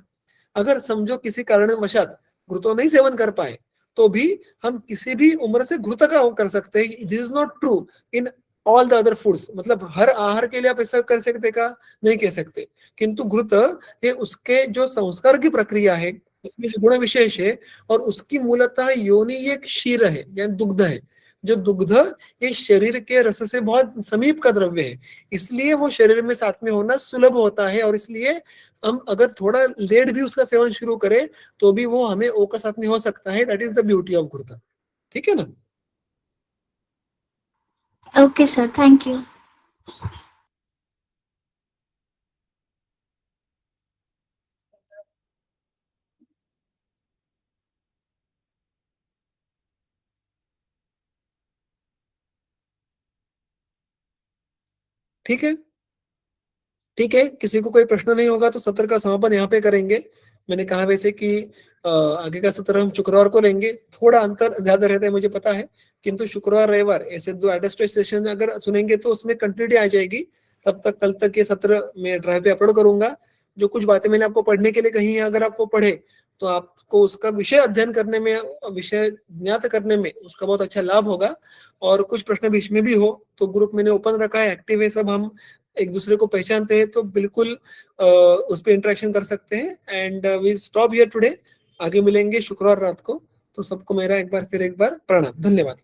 अगर समझो किसी कारणवशात घृतो नहीं सेवन कर पाए तो भी हम किसी भी उम्र से घृत का कर सकते हैं। This is not true in all the other foods, मतलब हर आहार के लिए आप ऐसा कर सकते का नहीं कह सकते, किंतु घृत ये उसके जो संस्कार की प्रक्रिया है उसमें जो गुण विशेष है और उसकी मूलतः योनि एक क्षीर है यानी दुग्ध है। जो दुग्ध ये शरीर के रस से बहुत समीप का द्रव्य है, इसलिए वो शरीर में साथ में होना सुलभ होता है। और इसलिए हम अगर थोड़ा लेट भी उसका सेवन शुरू करें तो भी वो हमें ओ का साथ में हो सकता है। That is the beauty of घृत। ठीक है ना? Okay sir, thank you. ठीक है, ठीक है, किसी को कोई प्रश्न नहीं होगा तो सत्र का समापन यहाँ पे करेंगे। मैंने कहा वैसे कि आगे का सत्र हम शुक्रवार को लेंगे। थोड़ा अंतर ज्यादा रहता है मुझे पता है, किंतु शुक्रवार रविवार ऐसे दो एडजस्ट सेशन अगर सुनेंगे तो उसमें कंटिन्यूटी आ जाएगी। तब तक कल तक ये सत्र मैं ड्राइव पे अपलोड करूंगा। जो कुछ बातें मैंने आपको पढ़ने के लिए कही है अगर आप वो पढ़े तो आपको उसका विषय अध्ययन करने में, विषय ज्ञात करने में उसका बहुत अच्छा लाभ होगा। और कुछ प्रश्न बीच में भी हो तो ग्रुप मैंने ओपन रखा है, एक्टिव है, सब हम एक दूसरे को पहचानते हैं तो बिल्कुल उस पर इंटरेक्शन कर सकते हैं। And we stop here today, आगे मिलेंगे शुक्रवार रात को। तो सबको मेरा एक बार प्रणाम, धन्यवाद।